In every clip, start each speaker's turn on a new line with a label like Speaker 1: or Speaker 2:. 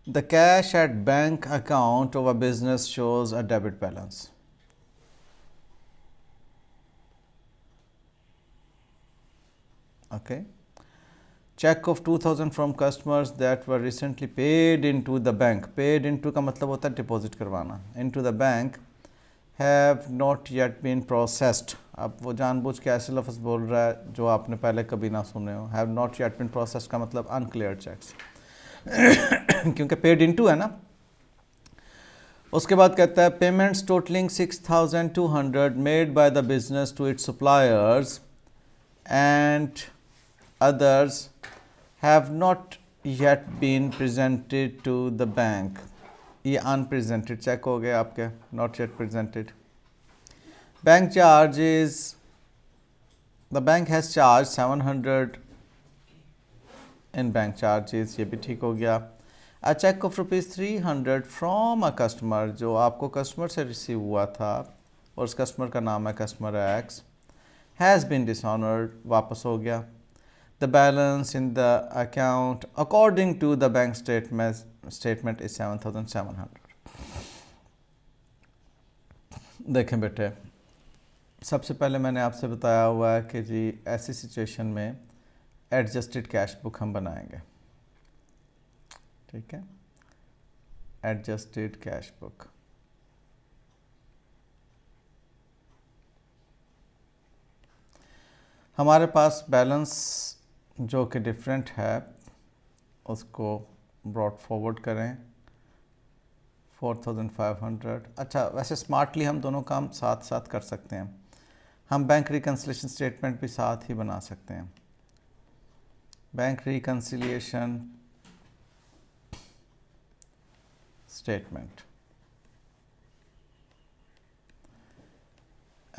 Speaker 1: The cash at bank account of a business shows a debit balance. Okay. Check of 2000 from customers that were recently paid into the bank. Paid into का मतलब होता है deposit करवाना. Into the bank have not yet been processed. अब वो जानबूझ के ऐसे लफ्ज़ बोल रहा है जो आपने पहले कभी ना सुने हो. Have not yet been processed का मतलब uncleared checks. क्योंकि पेड इनटू है ना. उसके बाद कहता है payments totalling 6200 made by the business to its suppliers and others have not yet been presented to the bank. ये unpresented चेक हो गए आपके, not yet presented. Bank charges, the bank has charged 700 in bank charges, ये भी ठीक हो गया. A check of ₹300 from a customer जो आपको कस्टमर से रिसीव हुआ था और उस कस्टमर का नाम है customer X, has been dishonored, वापस हो गया. The balance in the account according to the bank statement is 7,700. देखें बेटे, सबसे पहले मैंने आपसे बताया हुआ है कि जी ऐसी सिचुएशन में एडजस्टेड कैश बुक हम बनाएंगे. ठीक है, एडजस्टेड कैश बुक. हमारे पास बैलेंस जो कि डिफरेंट है उसको ब्रॉड फॉरवर्ड करें 4500. अच्छा, वैसे स्मार्टली हम दोनों काम साथ साथ कर सकते हैं. हम बैंक रिकन्सिलिएशन स्टेटमेंट भी साथ ही बना सकते हैं. Bank reconciliation statement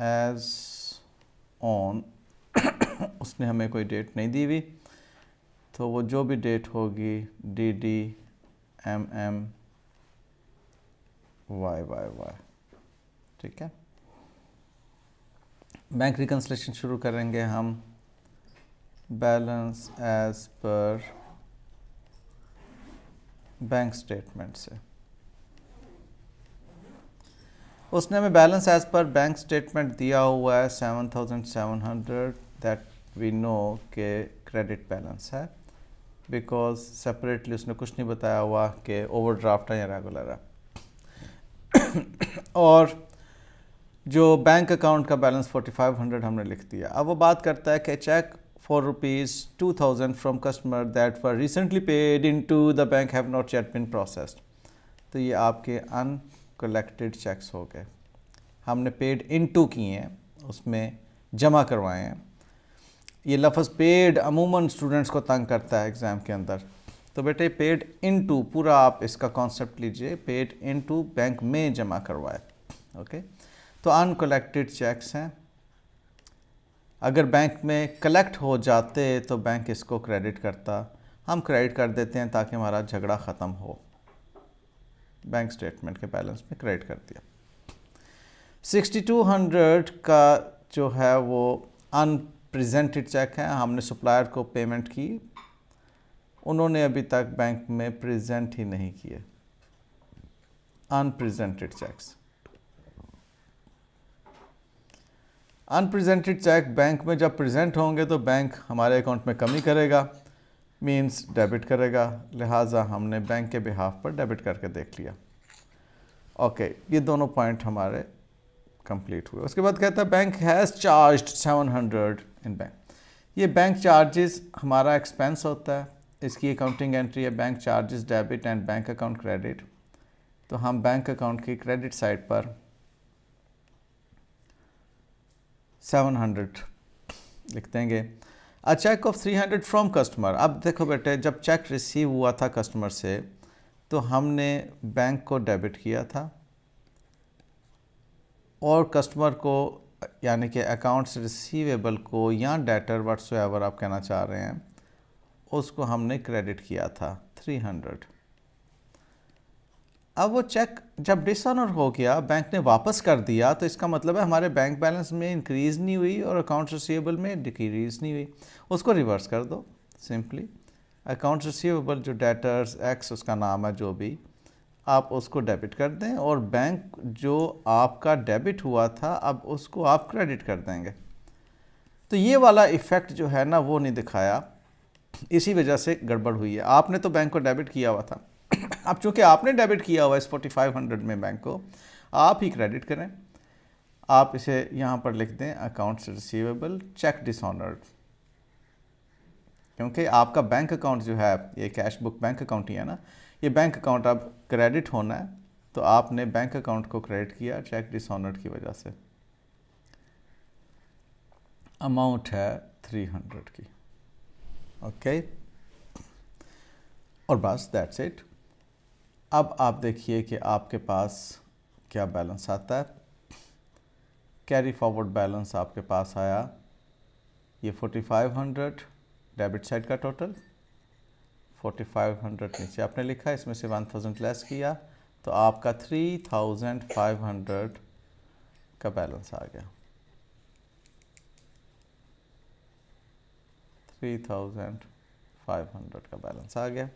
Speaker 1: as on उसने हमें कोई डेट नहीं दी हुई, तो वो जो भी डेट होगी DDMM YYY. ठीक है. बैंक रिकन्सिलिएशन शुरू करेंगे हम balance as per bank statement से. उसने हमें balance as per bank statement दिया हुआ है 7,700. दैट वी नो के क्रेडिट बैलेंस है बिकॉज सेपरेटली उसने कुछ नहीं बताया हुआ कि ओवरड्राफ्ट है या रेगुलर है. और जो बैंक अकाउंट का बैलेंस 4500 हमने लिख दिया. अब वो बात करता है कि cheque for ₹2,000 from customer that were recently paid into the bank have not yet been processed. तो ये आपके अनकलेक्टेड चेक्स हो गए. हमने पेड इनटू किए हैं, उसमें जमा करवाए हैं. ये लफ्ज़ पेड अमूमन स्टूडेंट्स को तंग करता है एग्ज़ाम के अंदर. तो बेटे पेड इनटू पूरा आप इसका कॉन्सेप्ट लीजिए, पेड इनटू बैंक में जमा करवाए. ओके. तो अनकलेक्टेड चेक्स हैं. अगर बैंक में कलेक्ट हो जाते तो बैंक इसको क्रेडिट करता. हम क्रेडिट कर देते हैं ताकि हमारा झगड़ा ख़त्म हो. बैंक स्टेटमेंट के बैलेंस में क्रेडिट कर दिया. 6200 का जो है वो अनप्रेजेंटेड चेक है. हमने सप्लायर को पेमेंट की, उन्होंने अभी तक बैंक में प्रेजेंट ही नहीं किए. Unpresented cheques. Unpresented cheque bank में जब प्रेजेंट होंगे तो बैंक हमारे अकाउंट में कमी करेगा, मींस डेबिट करेगा. लिहाजा हमने बैंक के बिहाफ पर डेबिट करके देख लिया. ओके, ये दोनों पॉइंट हमारे कंप्लीट हुए. उसके बाद कहता है bank has charged 700 in bank. ये बैंक चार्जेस हमारा एक्सपेंस होता है. इसकी अकाउंटिंग एंट्री है bank charges debit and bank account credit. तो हम बैंक अकाउंट की क्रेडिट साइड पर 700 लिख देंगे. अ चेक ऑफ 300 फ्रॉम कस्टमर. अब देखो बेटे, जब चेक रिसीव हुआ था कस्टमर से तो हमने बैंक को डेबिट किया था और कस्टमर को यानी कि अकाउंट्स रिसीवेबल को या डेटर व्हाट्सएवर आप कहना चाह रहे हैं उसको हमने क्रेडिट किया था 300. अब वो चेक जब डिसऑनर हो गया, बैंक ने वापस कर दिया, तो इसका मतलब है हमारे बैंक बैलेंस में इंक्रीज़ नहीं हुई और अकाउंट्स रिसीवेबल में डिक्रीज़ नहीं हुई. उसको रिवर्स कर दो सिंपली. अकाउंट्स रिसीवेबल जो डेटर्स एक्स उसका नाम है जो भी, आप उसको डेबिट कर दें और बैंक जो आपका डेबिट हुआ था अब उसको आप क्रेडिट कर देंगे। तो ये वाला इफ़ेक्ट जो है ना वो नहीं दिखाया, इसी वजह से गड़बड़ हुई है। आपने तो बैंक को डेबिट किया हुआ था अब चूँकि आपने डेबिट किया हुआ इस 4500 में बैंक को, आप ही क्रेडिट करें। आप इसे यहाँ पर लिख दें अकाउंट्स रिसीवेबल चेक डिसऑनर्ड, क्योंकि आपका बैंक अकाउंट जो है ये कैश बुक बैंक अकाउंट ही है ना, ये बैंक अकाउंट अब क्रेडिट होना है, तो आपने बैंक अकाउंट को क्रेडिट किया चेक डिसऑनर्ड की वजह से। अमाउंट है 300 की, ओके और बस दैट्स इट। अब आप देखिए कि आपके पास क्या बैलेंस आता है। कैरी फॉरवर्ड बैलेंस आपके पास आया ये 4500 डेबिट साइड का टोटल, 4500 नीचे आपने लिखा, इसमें से 1000 लेस किया तो आपका 3500 का बैलेंस आ गया। 3500 का बैलेंस आ गया।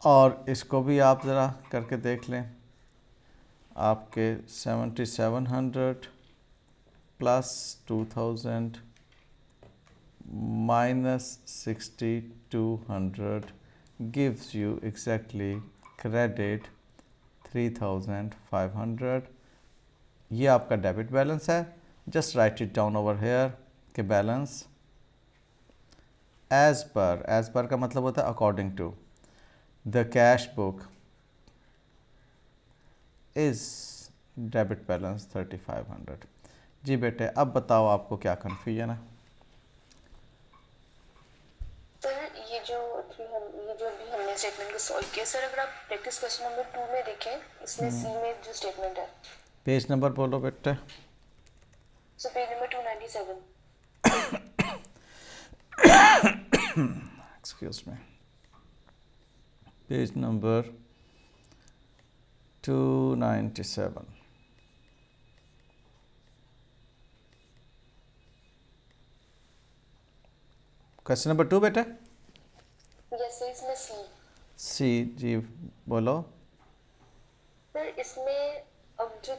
Speaker 1: और इसको भी आप ज़रा करके देख लें, आपके 7700 plus 2000 minus 6200 gives you exactly credit 3500। ये आपका डेबिट बैलेंस है। Just write it down over here के बैलेंस एज पर का मतलब होता है according to the cash book is debit balance 3500। जी बेटे अब बताओ आपको क्या कन्फ्यूजन है।
Speaker 2: ये जो अभी हमने स्टेटमेंट को सॉल्व किया सर, अगर आप प्रैक्टिस क्वेश्चन नंबर 2 में देखें, इसमें सी में जो स्टेटमेंट है,
Speaker 1: पेज नंबर बोलो बेटे।
Speaker 2: So page number 297।
Speaker 1: Excuse me, page number 297। Question number 2 बेटा।
Speaker 2: यस सर, इसमें
Speaker 1: सी जी बोलो।
Speaker 2: सर इसमें अब जो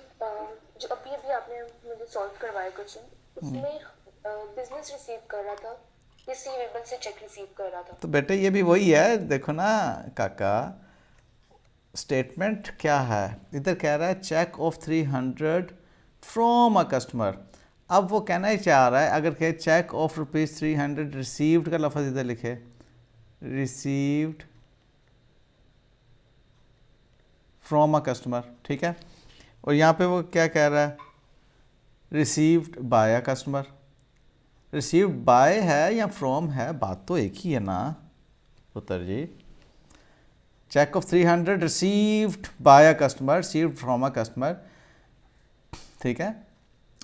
Speaker 2: अभी आपने मुझे सॉल्व करवाया क्वेश्चन, उसमें बिजनेस रिसीव कर रहा था, रिसीवेबल से चेक रिसीव कर रहा था।
Speaker 1: तो बेटे ये भी वही है, देखो ना काका, स्टेटमेंट क्या है, इधर कह रहा है cheque of 300 from a customer. अब वो कहना ही चाह रहा है, अगर कहे चेक ऑफ ₹300 रिसीव्ड का लफ्ज़ इधर लिखे, रिसीव्ड फ्रॉम अ कस्टमर, ठीक है, और यहाँ पे वो क्या कह रहा है, received by a customer. Received by है या फ्रॉम है, बात तो एक ही है ना पुत्र जी। Cheque of 300 received by a customer, received from a customer, ठीक है,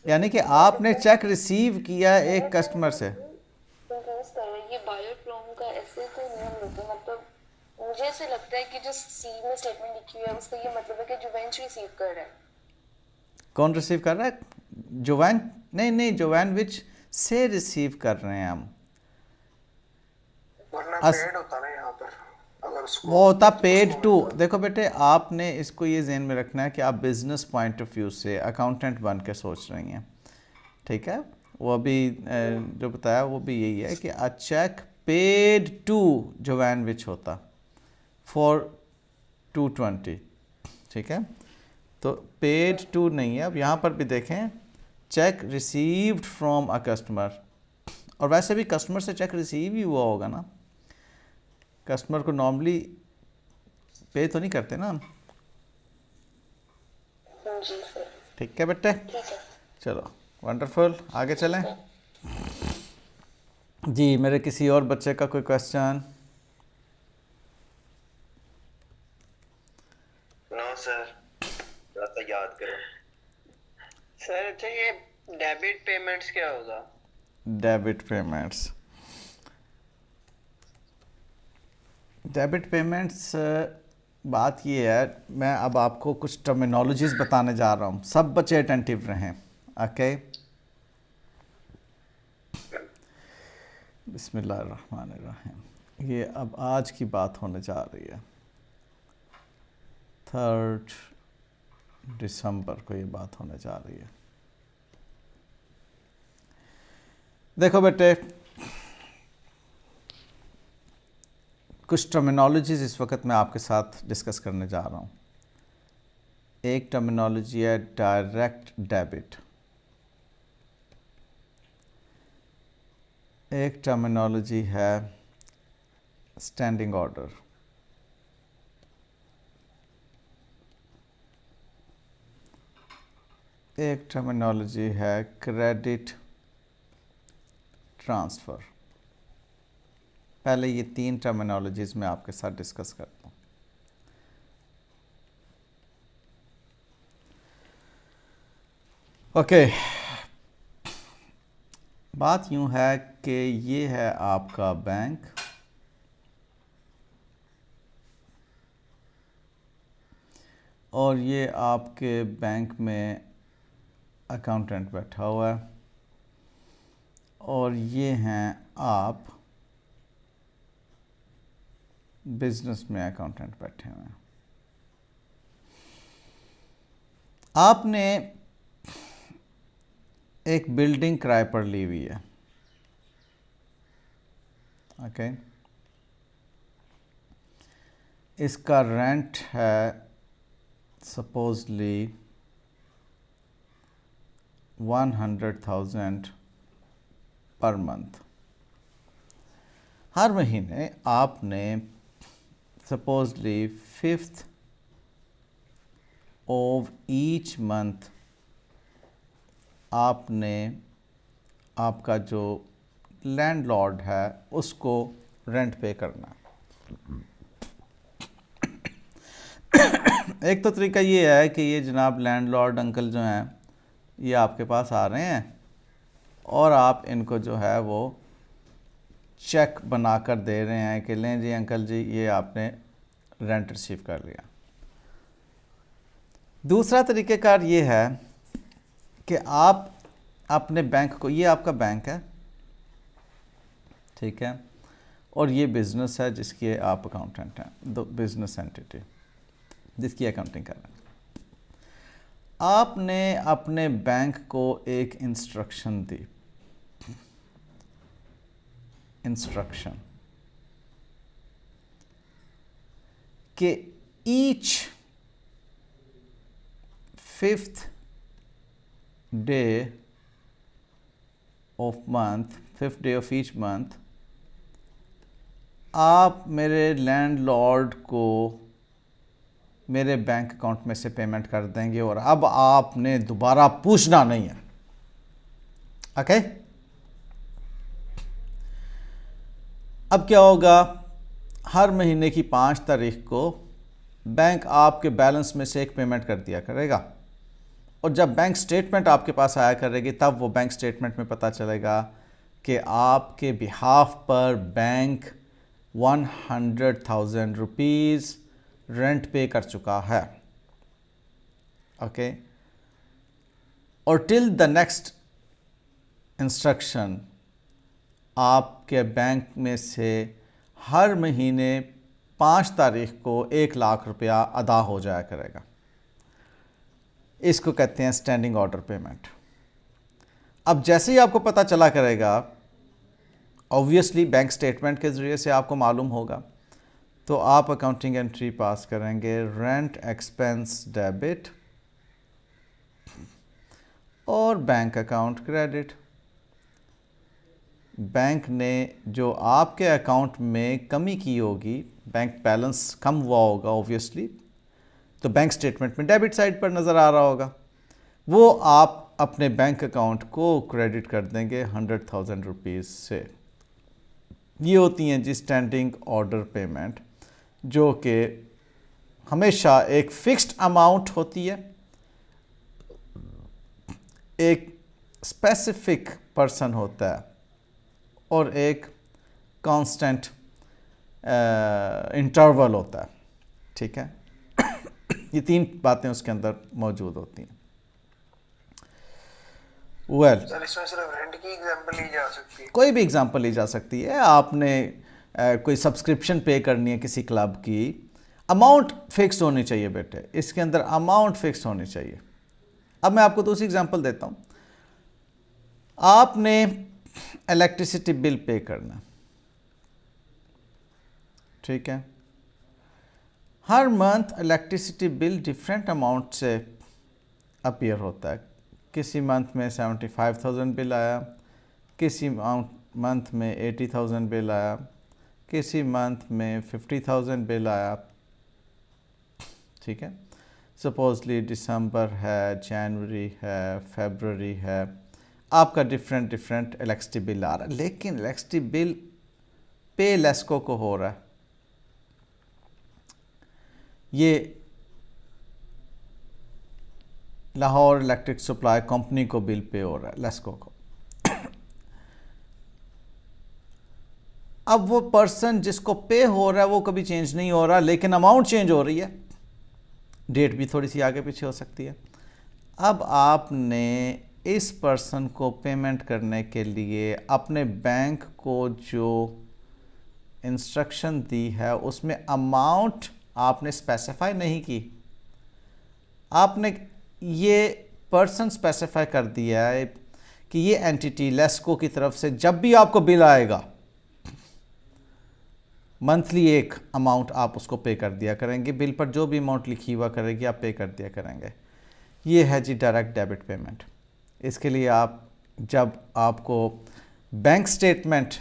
Speaker 1: यानी कि आपने चेक रिसीव किया एक कस्टमर से।
Speaker 2: ये बाय फ्रॉम का ऐसे तो नियम होता है, मतलब मुझे ऐसे लगता है कि जो सी में स्टेटमेंट लिखी हुई है उसका ये मतलब है कि जुवेंच रिसीव कर रहा है।
Speaker 1: कौन रिसीव कर रहा है? जोवैन? नहीं, जोवैन विच से रिसीव कर रहे हैं हम,
Speaker 3: वरना पेड होता ना यहाँ पर, अगर उसको
Speaker 1: वो होता पेड टू। देखो बेटे आपने इसको ये ज़हन में रखना है कि आप बिजनेस पॉइंट ऑफ व्यू से अकाउंटेंट बन के सोच रही हैं, ठीक है। वो अभी जो बताया वो भी यही है कि अ चेक पेड टू जोवैन विच होता फॉर 220, ठीक है, तो पेड टू नहीं है। अब यहाँ पर भी देखें check received from a customer, और वैसे भी कस्टमर से चेक रिसीव ही हुआ होगा ना, कस्टमर को नॉर्मली पे तो नहीं करते ना हम।
Speaker 2: जी सर।
Speaker 1: ठीक है बेटे,
Speaker 2: ठीक है।
Speaker 1: चलो वंडरफुल, आगे चलें। जी मेरे किसी और बच्चे का कोई क्वेश्चन?
Speaker 3: नो सर, थोड़ा सा याद करो
Speaker 4: सर। अच्छा ये डेबिट पेमेंट्स क्या होगा?
Speaker 1: डेबिट पेमेंट्स, डेबिट पेमेंट्स बात ये है, मैं अब आपको कुछ टर्मिनोलॉजीज बताने जा रहा हूँ, सब बच्चे अटेंटिव रहें, ओके। बिस्मिल्लाहिर्रहमानिर्रहीम। ये अब आज की बात होने जा रही है, 3 दिसंबर को ये बात होने जा रही है। देखो बेटे, कुछ टर्मिनोलॉजीज इस वक्त मैं आपके साथ डिस्कस करने जा रहा हूँ। एक टर्मिनोलॉजी है डायरेक्ट डेबिट, एक टर्मिनोलॉजी है स्टैंडिंग ऑर्डर, एक टर्मिनोलॉजी है क्रेडिट ट्रांसफ़र। पहले ये 3 टर्मिनोलॉजीज मैं आपके साथ डिस्कस करता हूँ। ओके, बात यूँ है कि ये है आपका बैंक, और ये आपके बैंक में अकाउंटेंट बैठा हुआ है, और ये हैं आप बिजनेस में अकाउंटेंट बैठे हुए हैं। आपने एक बिल्डिंग किराए पर ली हुई है, ओके। इसका रेंट है सपोजली 100,000 पर मंथ। हर महीने आपने supposedly 5th of each month आपने आपका जो लैंडलॉर्ड है उसको रेंट पे करना। एक तो तरीका ये है कि ये जनाब लैंडलॉर्ड अंकल जो हैं ये आपके पास आ रहे हैं और आप इनको जो है वो चेक बनाकर दे रहे हैं कि लें जी अंकल जी, ये आपने रेंट रिसीव कर लिया। दूसरा तरीक़ेकार ये है कि आप अपने बैंक को, ये आपका बैंक है, ठीक है, और ये बिज़नेस है जिसकी आप अकाउंटेंट हैं, दो बिज़नेस एंटिटी जिसकी अकाउंटिंग कर रहे हैं। आपने अपने बैंक को एक इंस्ट्रक्शन दी, इंस्ट्रक्शन कि each 5th day of month, 5th day of each month आप मेरे लैंडलॉर्ड को मेरे बैंक अकाउंट में से पेमेंट कर देंगे और अब आपने दोबारा पूछना नहीं है, ओके। अब क्या होगा, हर महीने की 5 तारीख को बैंक आपके बैलेंस में से एक पेमेंट कर दिया करेगा, और जब बैंक स्टेटमेंट आपके पास आया करेगी तब वो बैंक स्टेटमेंट में पता चलेगा कि आपके बिहाफ पर बैंक 100,000 रुपीज़ रेंट पे कर चुका है, ओके। और टिल द नेक्स्ट इंस्ट्रक्शन आपके बैंक में से हर महीने 5 तारीख को 1 लाख रुपया अदा हो जाया करेगा। इसको कहते हैं स्टैंडिंग ऑर्डर पेमेंट। अब जैसे ही आपको पता चला करेगा, ऑब्वियसली बैंक स्टेटमेंट के ज़रिए से आपको मालूम होगा, तो आप अकाउंटिंग एंट्री पास करेंगे रेंट एक्सपेंस डेबिट और बैंक अकाउंट क्रेडिट। बैंक ने जो आपके अकाउंट में कमी की होगी, बैंक बैलेंस कम हुआ होगा ऑब्वियसली, तो बैंक स्टेटमेंट में डेबिट साइड पर नज़र आ रहा होगा, वो आप अपने बैंक अकाउंट को क्रेडिट कर देंगे 100,000 रुपीज़ से। ये होती हैं जी स्टैंडिंग ऑर्डर पेमेंट, जो कि हमेशा एक फिक्स्ड अमाउंट होती है, एक स्पेसिफिक पर्सन होता है और एक कांस्टेंट इंटरवल होता है, ठीक है। ये 3 बातें उसके अंदर मौजूद होती हैं।
Speaker 3: सर इसमें सिर्फ रेंट की एग्जांपल ली जा सकती है?
Speaker 1: कोई भी एग्जांपल ली जा सकती है। आपने कोई सब्सक्रिप्शन पे करनी है किसी क्लब की, अमाउंट फिक्स होनी चाहिए बेटे, इसके अंदर अमाउंट फिक्स होनी चाहिए। अब मैं आपको दूसरी एग्जांपल देता हूँ। आपने इलेक्ट्रिसिटी बिल पे करना, ठीक है, हर month electricity bill different amount से अपीयर होता है। किसी मंथ में 75,000 बिल आया, किसी मंथ में 80,000 बिल आया, किसी मंथ में 50,000 बिल आया, ठीक है। सपोजली दिसंबर है, जनवरी है, फरवरी है, आपका डिफरेंट इलेक्ट्रिसिटी बिल आ रहा है, लेकिन इलेक्ट्रिसिटी बिल पे लेस्को को हो रहा है। ये लाहौर इलेक्ट्रिक सप्लाई कंपनी को बिल पे हो रहा है, लेस्को को। अब वो पर्सन जिसको पे हो रहा है वो कभी चेंज नहीं हो रहा, लेकिन अमाउंट चेंज हो रही है, डेट भी थोड़ी सी आगे पीछे हो सकती है। अब आपने इस पर्सन को पेमेंट करने के लिए अपने बैंक को जो इंस्ट्रक्शन दी है उसमें अमाउंट आपने स्पेसिफाई नहीं की। आपने ये पर्सन स्पेसिफाई कर दिया है कि ये एंटिटी लेस्को की तरफ से जब भी आपको बिल आएगा मंथली एक अमाउंट आप उसको पे कर दिया करेंगे, बिल पर जो भी अमाउंट लिखी हुआ करेगी आप पे कर दिया करेंगे। ये है जी डायरेक्ट डेबिट पेमेंट। इसके लिए आप जब आपको बैंक स्टेटमेंट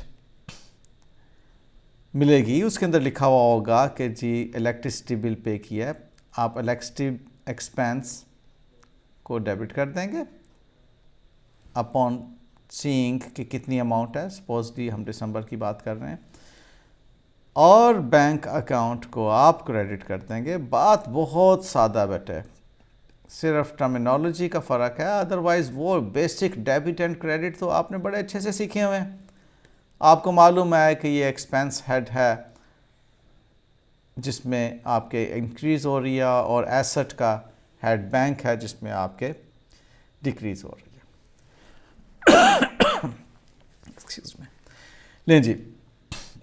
Speaker 1: मिलेगी उसके अंदर लिखा हुआ होगा कि जी इलेक्ट्रिसिटी बिल पे किया है, आप इलेक्ट्रिसिटी एक्सपेंस को डेबिट कर देंगे अपॉन सीइंग कि कितनी अमाउंट है। सपोजली हम दिसंबर की बात कर रहे हैं, और बैंक अकाउंट को आप क्रेडिट कर देंगे। बात बहुत सादा बेटे, सिर्फ टर्मिनोलॉजी का फ़र्क है, अदरवाइज़ वो बेसिक डेबिट एंड क्रेडिट तो आपने बड़े अच्छे से सीखे हुए हैं। आपको मालूम है कि ये एक्सपेंस हेड है जिसमें आपके इंक्रीज़ हो रही है, और एसेट का हेड बैंक है जिसमें आपके डिक्रीज़ हो रही है। Excuse me. लें जी,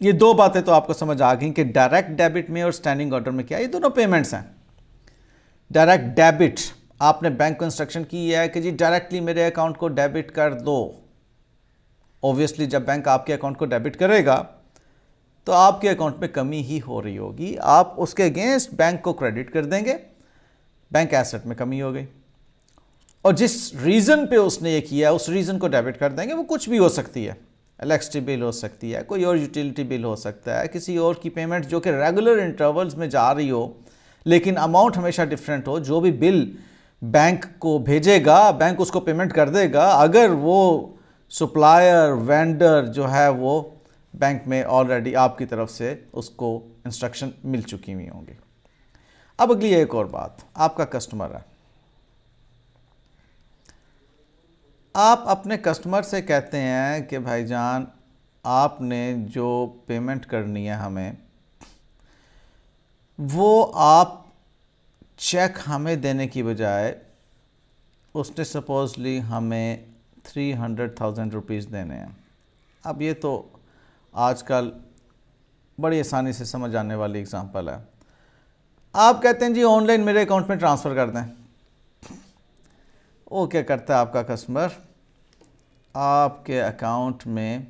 Speaker 1: ये दो बातें तो आपको समझ आ गई कि डायरेक्ट डेबिट में और स्टैंडिंग ऑर्डर में क्या, ये दोनों पेमेंट्स हैं। डायरेक्ट डेबिट, आपने बैंक को इंस्ट्रक्शन की है कि जी डायरेक्टली मेरे अकाउंट को डेबिट कर दो। ऑब्वियसली जब बैंक आपके अकाउंट को डेबिट करेगा तो आपके अकाउंट में कमी ही हो रही होगी, आप उसके अगेंस्ट बैंक को क्रेडिट कर देंगे, बैंक एसेट में कमी हो गई। और जिस रीज़न पे उसने ये किया उस रीज़न को डेबिट कर देंगे। वो कुछ भी हो सकती है, इलेक्ट्रिसिटी बिल हो सकती है, कोई और यूटिलिटी बिल हो सकता है, किसी और की पेमेंट जो कि रेगुलर इंटरवल्स में जा रही हो लेकिन अमाउंट हमेशा डिफरेंट हो। जो भी बिल बैंक को भेजेगा बैंक उसको पेमेंट कर देगा, अगर वो सप्लायर वेंडर जो है वो बैंक में ऑलरेडी आपकी तरफ से उसको इंस्ट्रक्शन मिल चुकी हुई होंगी। अब अगली एक और बात, आपका कस्टमर है, आप अपने कस्टमर से कहते हैं कि भाईजान आपने जो पेमेंट करनी है हमें वो आप चेक हमें देने की बजाय उसने सपोजली हमें 300,000 रुपीज़ देने हैं। अब ये तो आजकल बड़ी आसानी से समझ आने वाली एग्जांपल है। आप कहते हैं जी ऑनलाइन मेरे अकाउंट में ट्रांसफ़र कर दें। वो क्या करता है आपका कस्टमर, आपके अकाउंट में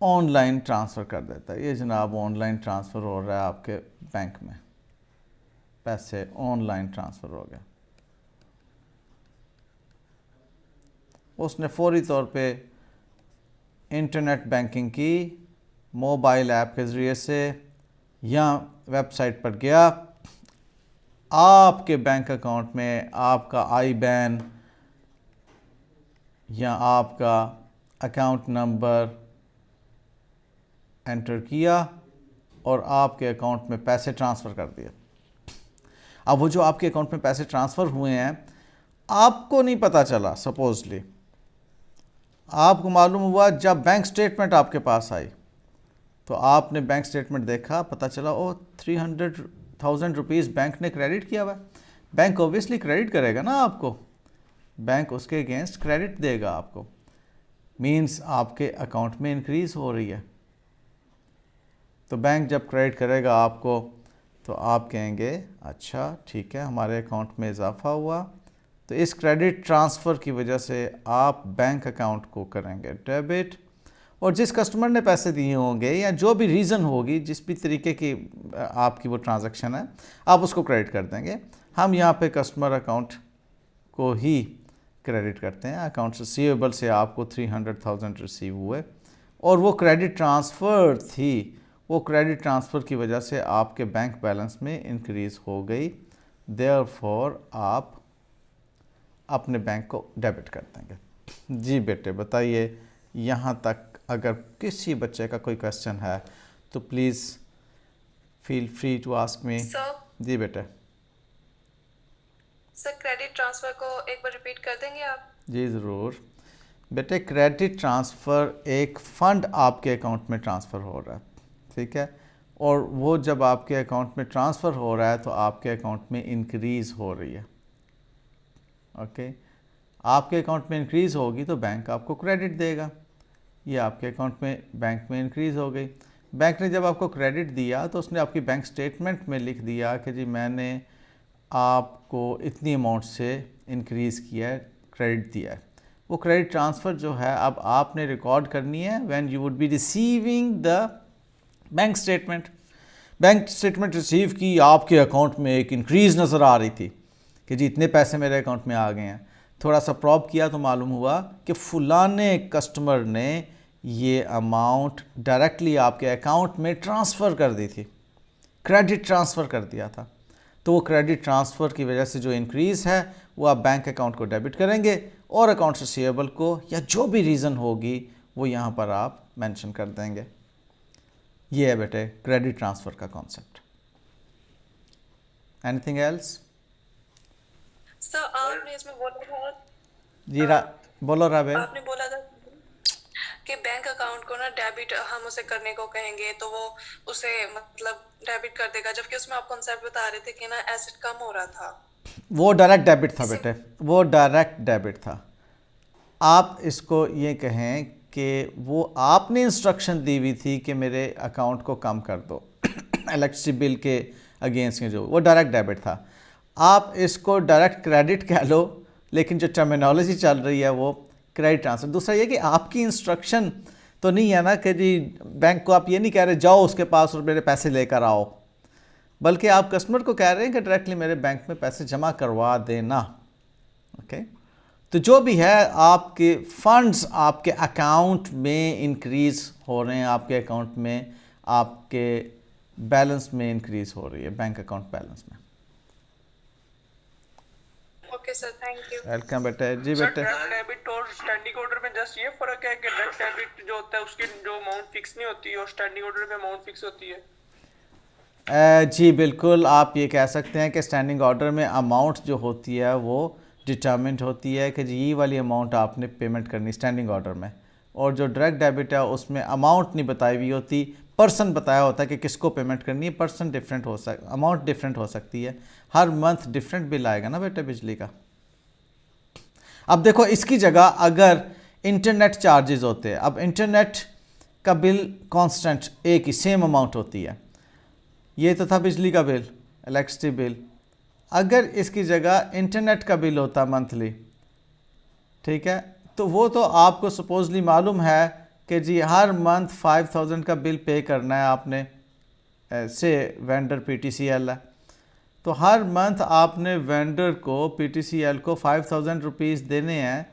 Speaker 1: ऑनलाइन ट्रांसफ़र कर देता है। ये जनाब ऑनलाइन ट्रांसफ़र हो रहा है आपके बैंक में, पैसे ऑनलाइन ट्रांसफ़र हो गए। उसने फौरी तौर पे इंटरनेट बैंकिंग की, मोबाइल ऐप के ज़रिए से या वेबसाइट पर गया, आपके बैंक अकाउंट में आपका IBAN या आपका अकाउंट नंबर एंटर किया और आपके अकाउंट में पैसे ट्रांसफ़र कर दिए। अब वो जो आपके अकाउंट में पैसे ट्रांसफ़र हुए हैं आपको नहीं पता चला, सपोजली आपको मालूम हुआ जब बैंक स्टेटमेंट आपके पास आई तो आपने बैंक स्टेटमेंट देखा, पता चला ओ 300,000 रुपीज़ बैंक ने क्रेडिट किया हुआ है। बैंक ऑब्वियसली क्रेडिट करेगा ना आपको, बैंक उसके अगेंस्ट क्रेडिट देगा आपको, मींस आपके अकाउंट में इंक्रीज़ हो रही है। तो बैंक जब क्रेडिट करेगा आपको तो आप कहेंगे अच्छा ठीक है हमारे अकाउंट में इजाफा हुआ, तो इस क्रेडिट ट्रांसफ़र की वजह से आप बैंक अकाउंट को करेंगे डेबिट, और जिस कस्टमर ने पैसे दिए होंगे या जो भी रीज़न होगी, जिस भी तरीके की आपकी वो ट्रांजैक्शन है, आप उसको क्रेडिट कर देंगे। हम यहाँ पे कस्टमर अकाउंट को ही क्रेडिट करते हैं। अकाउंट रिसीवेबल से आपको 300,000 रिसीव हुए और वो क्रेडिट ट्रांसफ़र थी, वो क्रेडिट ट्रांसफ़र की वजह से आपके बैंक बैलेंस में इंक्रीज़ हो गई, देयरफॉर आप अपने बैंक को डेबिट कर देंगे। जी बेटे बताइए, यहाँ तक अगर किसी बच्चे का कोई क्वेश्चन है तो please feel free to ask me.
Speaker 2: Sir
Speaker 1: जी बेटे।
Speaker 2: सर क्रेडिट ट्रांसफर को एक बार रिपीट कर देंगे आप?
Speaker 1: जी ज़रूर बेटे। क्रेडिट ट्रांसफ़र एक फ़ंड आपके अकाउंट में ट्रांसफ़र हो रहा है, ठीक है, और वो जब आपके अकाउंट में ट्रांसफ़र हो रहा है तो आपके अकाउंट में इंक्रीज़ हो रही है। ओके, आपके अकाउंट में इंक्रीज़ होगी तो बैंक आपको क्रेडिट देगा। ये आपके अकाउंट में बैंक में इंक्रीज़ हो गई। बैंक ने जब आपको क्रेडिट दिया तो उसने आपकी बैंक स्टेटमेंट में लिख दिया कि जी मैंने आपको इतनी अमाउंट से इंक्रीज़ किया है, क्रेडिट दिया है। वो क्रेडिट ट्रांसफ़र जो है अब आपने रिकॉर्ड करनी है when you would be receiving the bank statement. Bank statement receive की, आपके अकाउंट में एक इंक्रीज़ नज़र आ रही थी कि जी इतने पैसे मेरे अकाउंट में आ गए हैं। थोड़ा सा प्रॉब किया तो मालूम हुआ कि फलाने कस्टमर ने ये अमाउंट डायरेक्टली आपके अकाउंट में ट्रांसफ़र कर दी थी, क्रेडिट ट्रांसफ़र कर दिया था। तो वो क्रेडिट ट्रांसफ़र की वजह से जो इंक्रीज़ है वो आप बैंक अकाउंट को डेबिट करेंगे और अकाउंट रिसीवेबल को या जो भी रीज़न होगी वो यहाँ पर आप मेंशन कर देंगे। ये है बेटे क्रेडिट ट्रांसफ़र का कॉन्सेप्ट। Anything else?
Speaker 2: सर आपने इसमें बोला था,
Speaker 1: जी बोलो राबे।
Speaker 2: आपने बोला था कि बैंक अकाउंट को ना डेबिट हम उसे करने को कहेंगे तो वो उसे मतलब डेबिट कर देगा, जबकि उसमें आप कॉन्सेप्ट बता रहे थे कि ना एसेट कम हो रहा था।
Speaker 1: वो डायरेक्ट डेबिट था बेटे, वो डायरेक्ट डेबिट था। आप इसको ये कहें कि वो आपने इंस्ट्रक्शन दी हुई थी कि मेरे अकाउंट को कम कर दो इलेक्ट्रिसिटी बिल के अगेंस्ट में, जो वो डायरेक्ट डेबिट था। आप इसको डायरेक्ट क्रेडिट कह लो, लेकिन जो टर्मिनोलॉजी चल रही है वो क्रेडिट ट्रांसफ़र। दूसरा ये कि आपकी इंस्ट्रक्शन तो नहीं है ना कि जी बैंक को आप ये नहीं कह रहे जाओ उसके पास और मेरे पैसे लेकर आओ, बल्कि आप कस्टमर को कह रहे हैं कि डायरेक्टली मेरे बैंक में पैसे जमा करवा देना। ओके, तो जो भी है आपके फंड्स आपके अकाउंट में इंक्रीज़ हो रहे हैं, आपके अकाउंट में आपके बैलेंस में इंक्रीज़ हो रही है, बैंक अकाउंट बैलेंस में।
Speaker 2: Okay sir, thank you.
Speaker 1: Welcome बेटे। जी
Speaker 4: सर
Speaker 1: बेटे।
Speaker 4: डायरेक्ट डेबिट और स्टैंडिंग ऑर्डर में जस्ट ये फर्क है कि डायरेक्ट डेबिट जो होता है उसकी जो अमाउंट फिक्स नहीं होती और स्टैंडिंग ऑर्डर में अमाउंट फिक्स होती है।
Speaker 1: जी बिल्कुल, आप ये कह सकते हैं कि स्टैंडिंग ऑर्डर में अमाउंट जो होती है वो डिटर्मिंड होती है कि जी ये वाली अमाउंट आपने पेमेंट करनी स्टैंडिंग ऑर्डर में, और जो डायरेक्ट डेबिट है उसमें अमाउंट नहीं बताई हुई होती, पर्सन बताया होता है कि किसको पेमेंट करनी है। पर्सन डिफरेंट हो अमाउंट डिफरेंट हो सकती है, हर मंथ डिफरेंट बिल आएगा ना बेटे बिजली का। अब देखो इसकी जगह अगर इंटरनेट चार्जेस होते हैं, अब इंटरनेट का बिल कांस्टेंट एक ही सेम अमाउंट होती है, ये तो था बिजली का बिल, इलेक्ट्रिसिटी बिल। अगर इसकी जगह इंटरनेट का बिल होता मंथली, ठीक है, तो वो तो आपको सपोजली मालूम है कि जी हर मंथ 5000 का बिल पे करना है आपने, से वेंडर PTCL है, तो हर मंथ आपने वेंडर को PTCL को 5000 रुपीज़ देने हैं।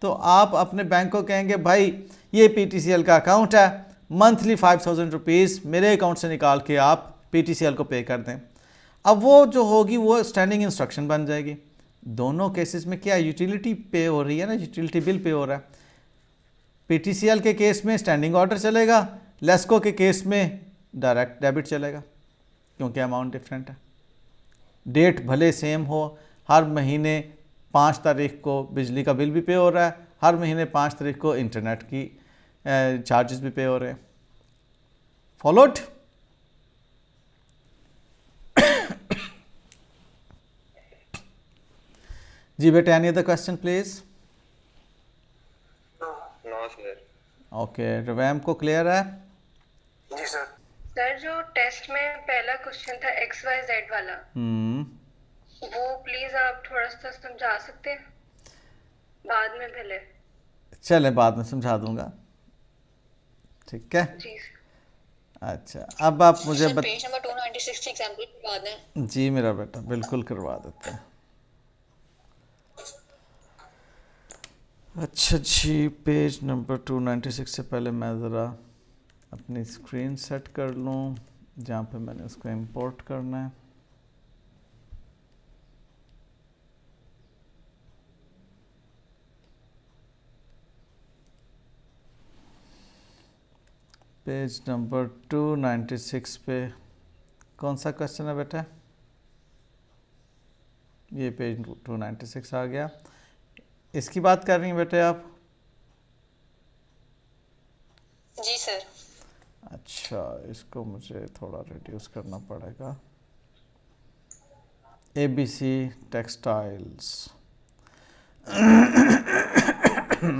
Speaker 1: तो आप अपने बैंक को कहेंगे भाई ये PTCL का अकाउंट है, मंथली 5000 रुपीज़ मेरे अकाउंट से निकाल के आप PTCL को पे कर दें। अब वो जो होगी वो स्टैंडिंग इंस्ट्रक्शन बन जाएगी। दोनों केसेस में क्या यूटिलिटी पे हो रही है ना, यूटिलिटी बिल पे हो रहा है। PTCL के केस में स्टैंडिंग ऑर्डर चलेगा, लेस्को के केस में डायरेक्ट डेबिट चलेगा, क्योंकि अमाउंट डिफरेंट है। डेट भले सेम हो, हर महीने 5 तारीख को बिजली का बिल भी पे हो रहा है, हर महीने 5 तारीख को इंटरनेट की चार्जेस भी पे हो रहे हैं। फॉलोड? जी बेटे, any other question please?
Speaker 3: No sir.
Speaker 1: Okay, रवैम को क्लियर है?
Speaker 3: जी सर।
Speaker 2: सर जो टेस्ट में पहला क्वेश्चन था XYZ वाला, वो प्लीज आप थोड़ा सा समझा सकते हैं बाद में भले।
Speaker 1: चले बाद में समझा दूंगा, ठीक है।
Speaker 2: जी
Speaker 1: अच्छा, अब आप मुझे
Speaker 5: सर पेज नंबर 296 एग्जांपल करवा दें।
Speaker 1: जी मेरा बेटा, बिल्कुल करवा देते हैं। अच्छा जी, पेज नंबर 296 से पहले मैं ज़रा अपनी स्क्रीन सेट कर लूँ जहाँ पे मैंने उसको इंपोर्ट करना है। पेज नंबर 296 पे कौन सा क्वेश्चन है बेटा? ये पेज 296 आ गया। इसकी बात कर रही हैं बेटे आप?
Speaker 5: जी सर।
Speaker 1: अच्छा, इसको मुझे थोड़ा रिड्यूस करना पड़ेगा। ABC टेक्सटाइल्स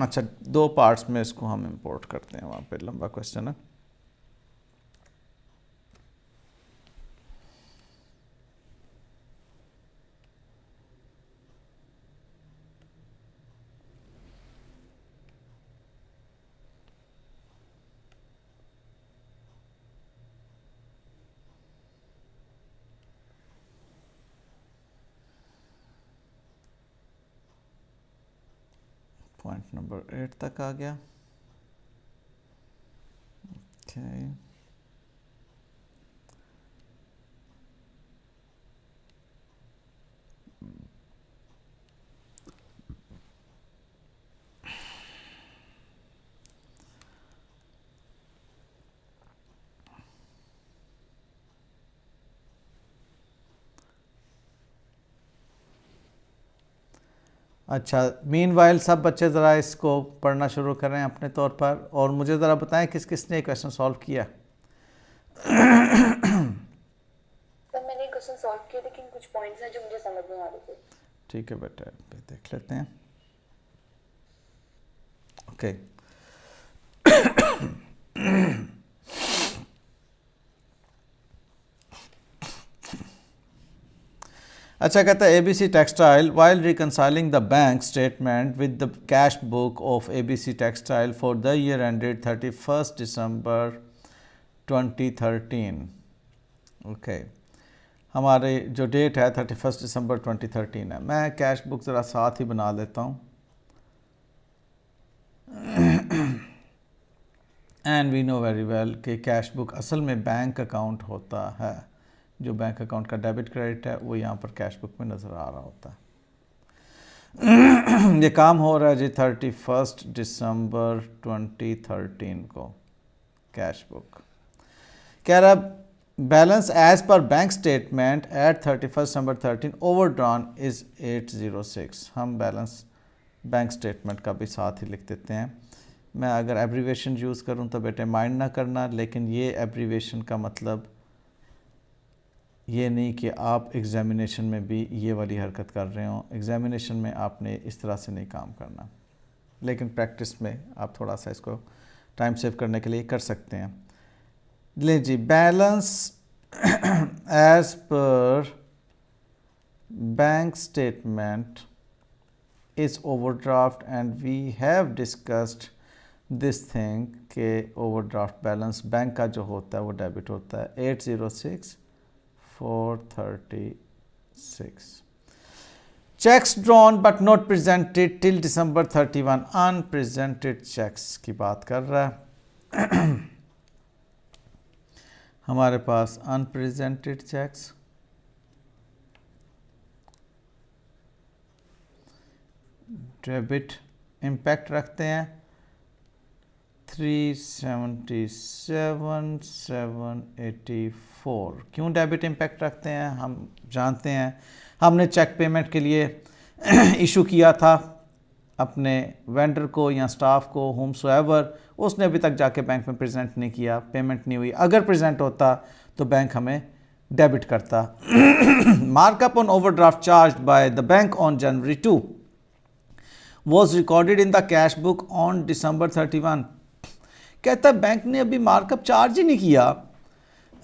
Speaker 1: अच्छा, 2 पार्ट्स में इसको हम इंपोर्ट करते हैं, वहाँ पे लंबा क्वेश्चन है। पॉइंट नंबर 8 तक आ गया। ओके, अच्छा, मीनवाइल सब बच्चे ज़रा इसको पढ़ना शुरू करें अपने तौर पर, और मुझे ज़रा बताएं किस किस ने क्वेश्चन सॉल्व किया।
Speaker 2: सर मैंने क्वेश्चन सॉल्व किए, लेकिन कुछ पॉइंट्स हैं जो मुझे समझ नहीं आ रहे थे।
Speaker 1: ठीक है बेटा, अभी देख लेते हैं। ओके, अच्छा, कहता है ABC textile while reconciling the bank statement with the cash book of ABC textile for the year ended 31 December 2013। Okay, हमारे जो डेट है 31 दिसंबर 2013 है। मैं कैश बुक ज़रा साथ ही बना लेता हूँ। And we know very well कि कैश बुक असल में बैंक अकाउंट होता है। जो बैंक अकाउंट का डेबिट क्रेडिट है वो यहाँ पर कैश बुक में नज़र आ रहा होता है। ये काम हो रहा है जी 31 दिसंबर 2013 को। कैश बुक कह रहा balance as per bank statement at 31 December 13 overdrawn is 806। हम बैलेंस बैंक स्टेटमेंट का भी साथ ही लिख देते हैं। मैं अगर एब्रीवेशन यूज़ करूं तो बेटे माइंड ना करना, लेकिन ये एब्रीवेशन का मतलब ये नहीं कि आप एग्ज़ामिनेशन में भी ये वाली हरकत कर रहे हो। एग्ज़ामिनेशन में आपने इस तरह से नहीं काम करना, लेकिन प्रैक्टिस में आप थोड़ा सा इसको टाइम सेव करने के लिए कर सकते हैं। ले जी, balance as per bank statement is overdraft and we have discussed this thing के ओवरड्राफ्ट बैलेंस बैंक का जो होता है वो डेबिट होता है 806,436। Cheques drawn but not presented till December 31। Unpresented cheques की बात कर रहा है। हमारे पास अनप्रेजेंटेड चेक्स डेबिट इम्पैक्ट रखते हैं 377,784। क्यों डेबिट इम्पैक्ट रखते हैं हम जानते हैं। हमने चेक पेमेंट के लिए इशू किया था अपने वेंडर को या स्टाफ को, होमसोएवर, उसने अभी तक जाके बैंक में प्रेजेंट नहीं किया, पेमेंट नहीं हुई। अगर प्रेजेंट होता तो बैंक हमें डेबिट करता। Markup on overdraft charged bye the bank on January 2 was recorded in the cash book on December 31। कहता है बैंक ने अभी मार्कअप चार्ज ही नहीं किया,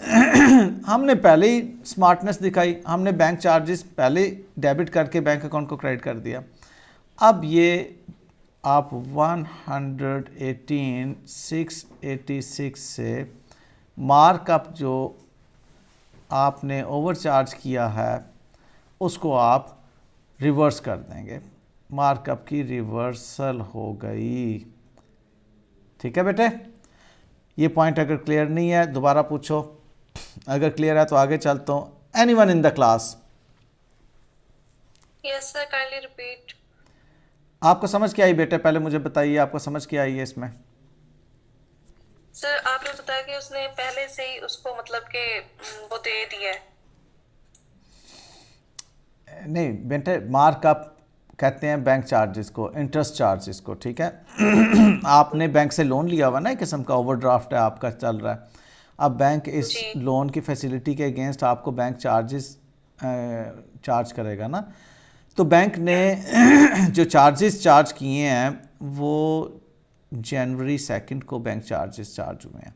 Speaker 1: हमने पहले ही स्मार्टनेस दिखाई, हमने बैंक चार्जेस पहले डेबिट करके बैंक अकाउंट को क्रेडिट कर दिया। अब ये आप 118,686 से मार्कअप जो आपने ओवर चार्ज किया है उसको आप रिवर्स कर देंगे। मार्कअप की रिवर्सल हो गई। ठीक है बेटे, ये पॉइंट अगर क्लियर नहीं है दोबारा पूछो, अगर क्लियर है तो आगे चलता हूँ। Anyone in the class?
Speaker 2: Yes sir, kindly repeat.
Speaker 1: आपको समझ क्या आई बेटे, पहले मुझे बताइए आपको समझ क्या आई है इसमें?
Speaker 2: सर आपने बताया कि उसने पहले से ही उसको मतलब कि वो दे दिया है।
Speaker 1: नहीं बेटे, मार्कअप कहते हैं बैंक चार्जेस को, इंटरेस्ट चार्जेस को। ठीक है आपने बैंक से लोन लिया हुआ ना, एक किस्म का ओवरड्राफ्ट है आपका चल रहा है। अब बैंक इस लोन की फैसिलिटी के अगेंस्ट आपको बैंक चार्जेस चार्ज करेगा ना। तो बैंक ने जो चार्जेस चार्ज किए हैं वो जनवरी 2 को बैंक चार्जेस चार्ज हुए हैं।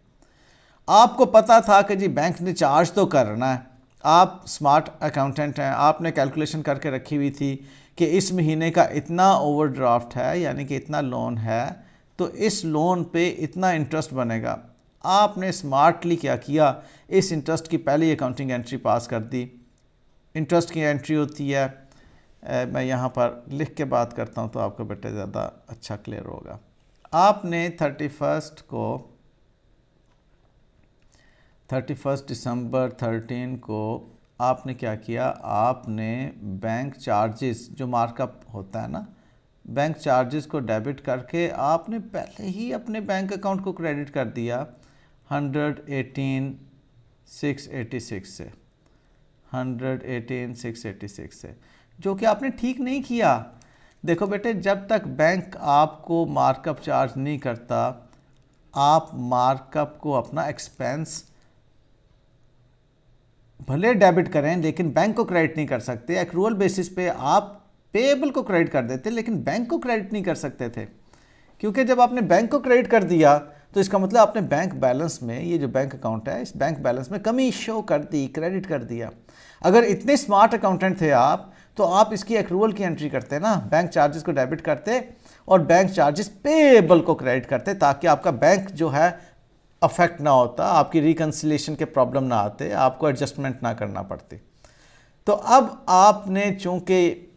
Speaker 1: आपको पता था कि जी बैंक ने चार्ज तो करना है, आप स्मार्ट अकाउंटेंट हैं, आपने कैलकुलेशन करके रखी हुई थी कि इस महीने का इतना ओवरड्राफ्ट है, यानी कि इतना लोन है, तो इस लोन पे इतना इंटरेस्ट बनेगा। आपने स्मार्टली क्या किया, इस इंटरेस्ट की पहली अकाउंटिंग एंट्री पास कर दी। इंटरेस्ट की एंट्री होती है, मैं यहाँ पर लिख के बात करता हूँ तो आपको बेटे ज़्यादा अच्छा क्लियर होगा। आपने 31 दिसंबर 13 को आपने क्या किया, आपने बैंक चार्जेस जो मार्कअप होता है ना, बैंक चार्जेस को डेबिट करके आपने पहले ही अपने बैंक अकाउंट को क्रेडिट कर दिया 118,686 से, 118,686 से, जो कि आपने ठीक नहीं किया। देखो बेटे, जब तक बैंक आपको मार्कअप चार्ज नहीं करता, आप मार्कअप को अपना एक्सपेंस भले डेबिट करें लेकिन बैंक को क्रेडिट नहीं कर सकते। एक्रूअल बेसिस पे आप पेएबल को क्रेडिट कर देते लेकिन बैंक को क्रेडिट नहीं कर सकते थे, क्योंकि जब आपने बैंक को क्रेडिट कर दिया तो इसका मतलब आपने बैंक बैलेंस में, ये जो बैंक अकाउंट है, इस बैंक बैलेंस में कमी शो कर दी, क्रेडिट कर दिया। अगर इतने स्मार्ट अकाउंटेंट थे आप तो आप इसकी एक्रूअल की एंट्री करते ना, बैंक चार्जेस को डेबिट करते और बैंक चार्जेस पेएबल को क्रेडिट करते, ताकि आपका बैंक जो है अफेक्ट ना होता, आपकी रिकन्सिलेशन के प्रॉब्लम ना आते, आपको एडजस्टमेंट ना करना पड़ती। तो अब आपने चूंकि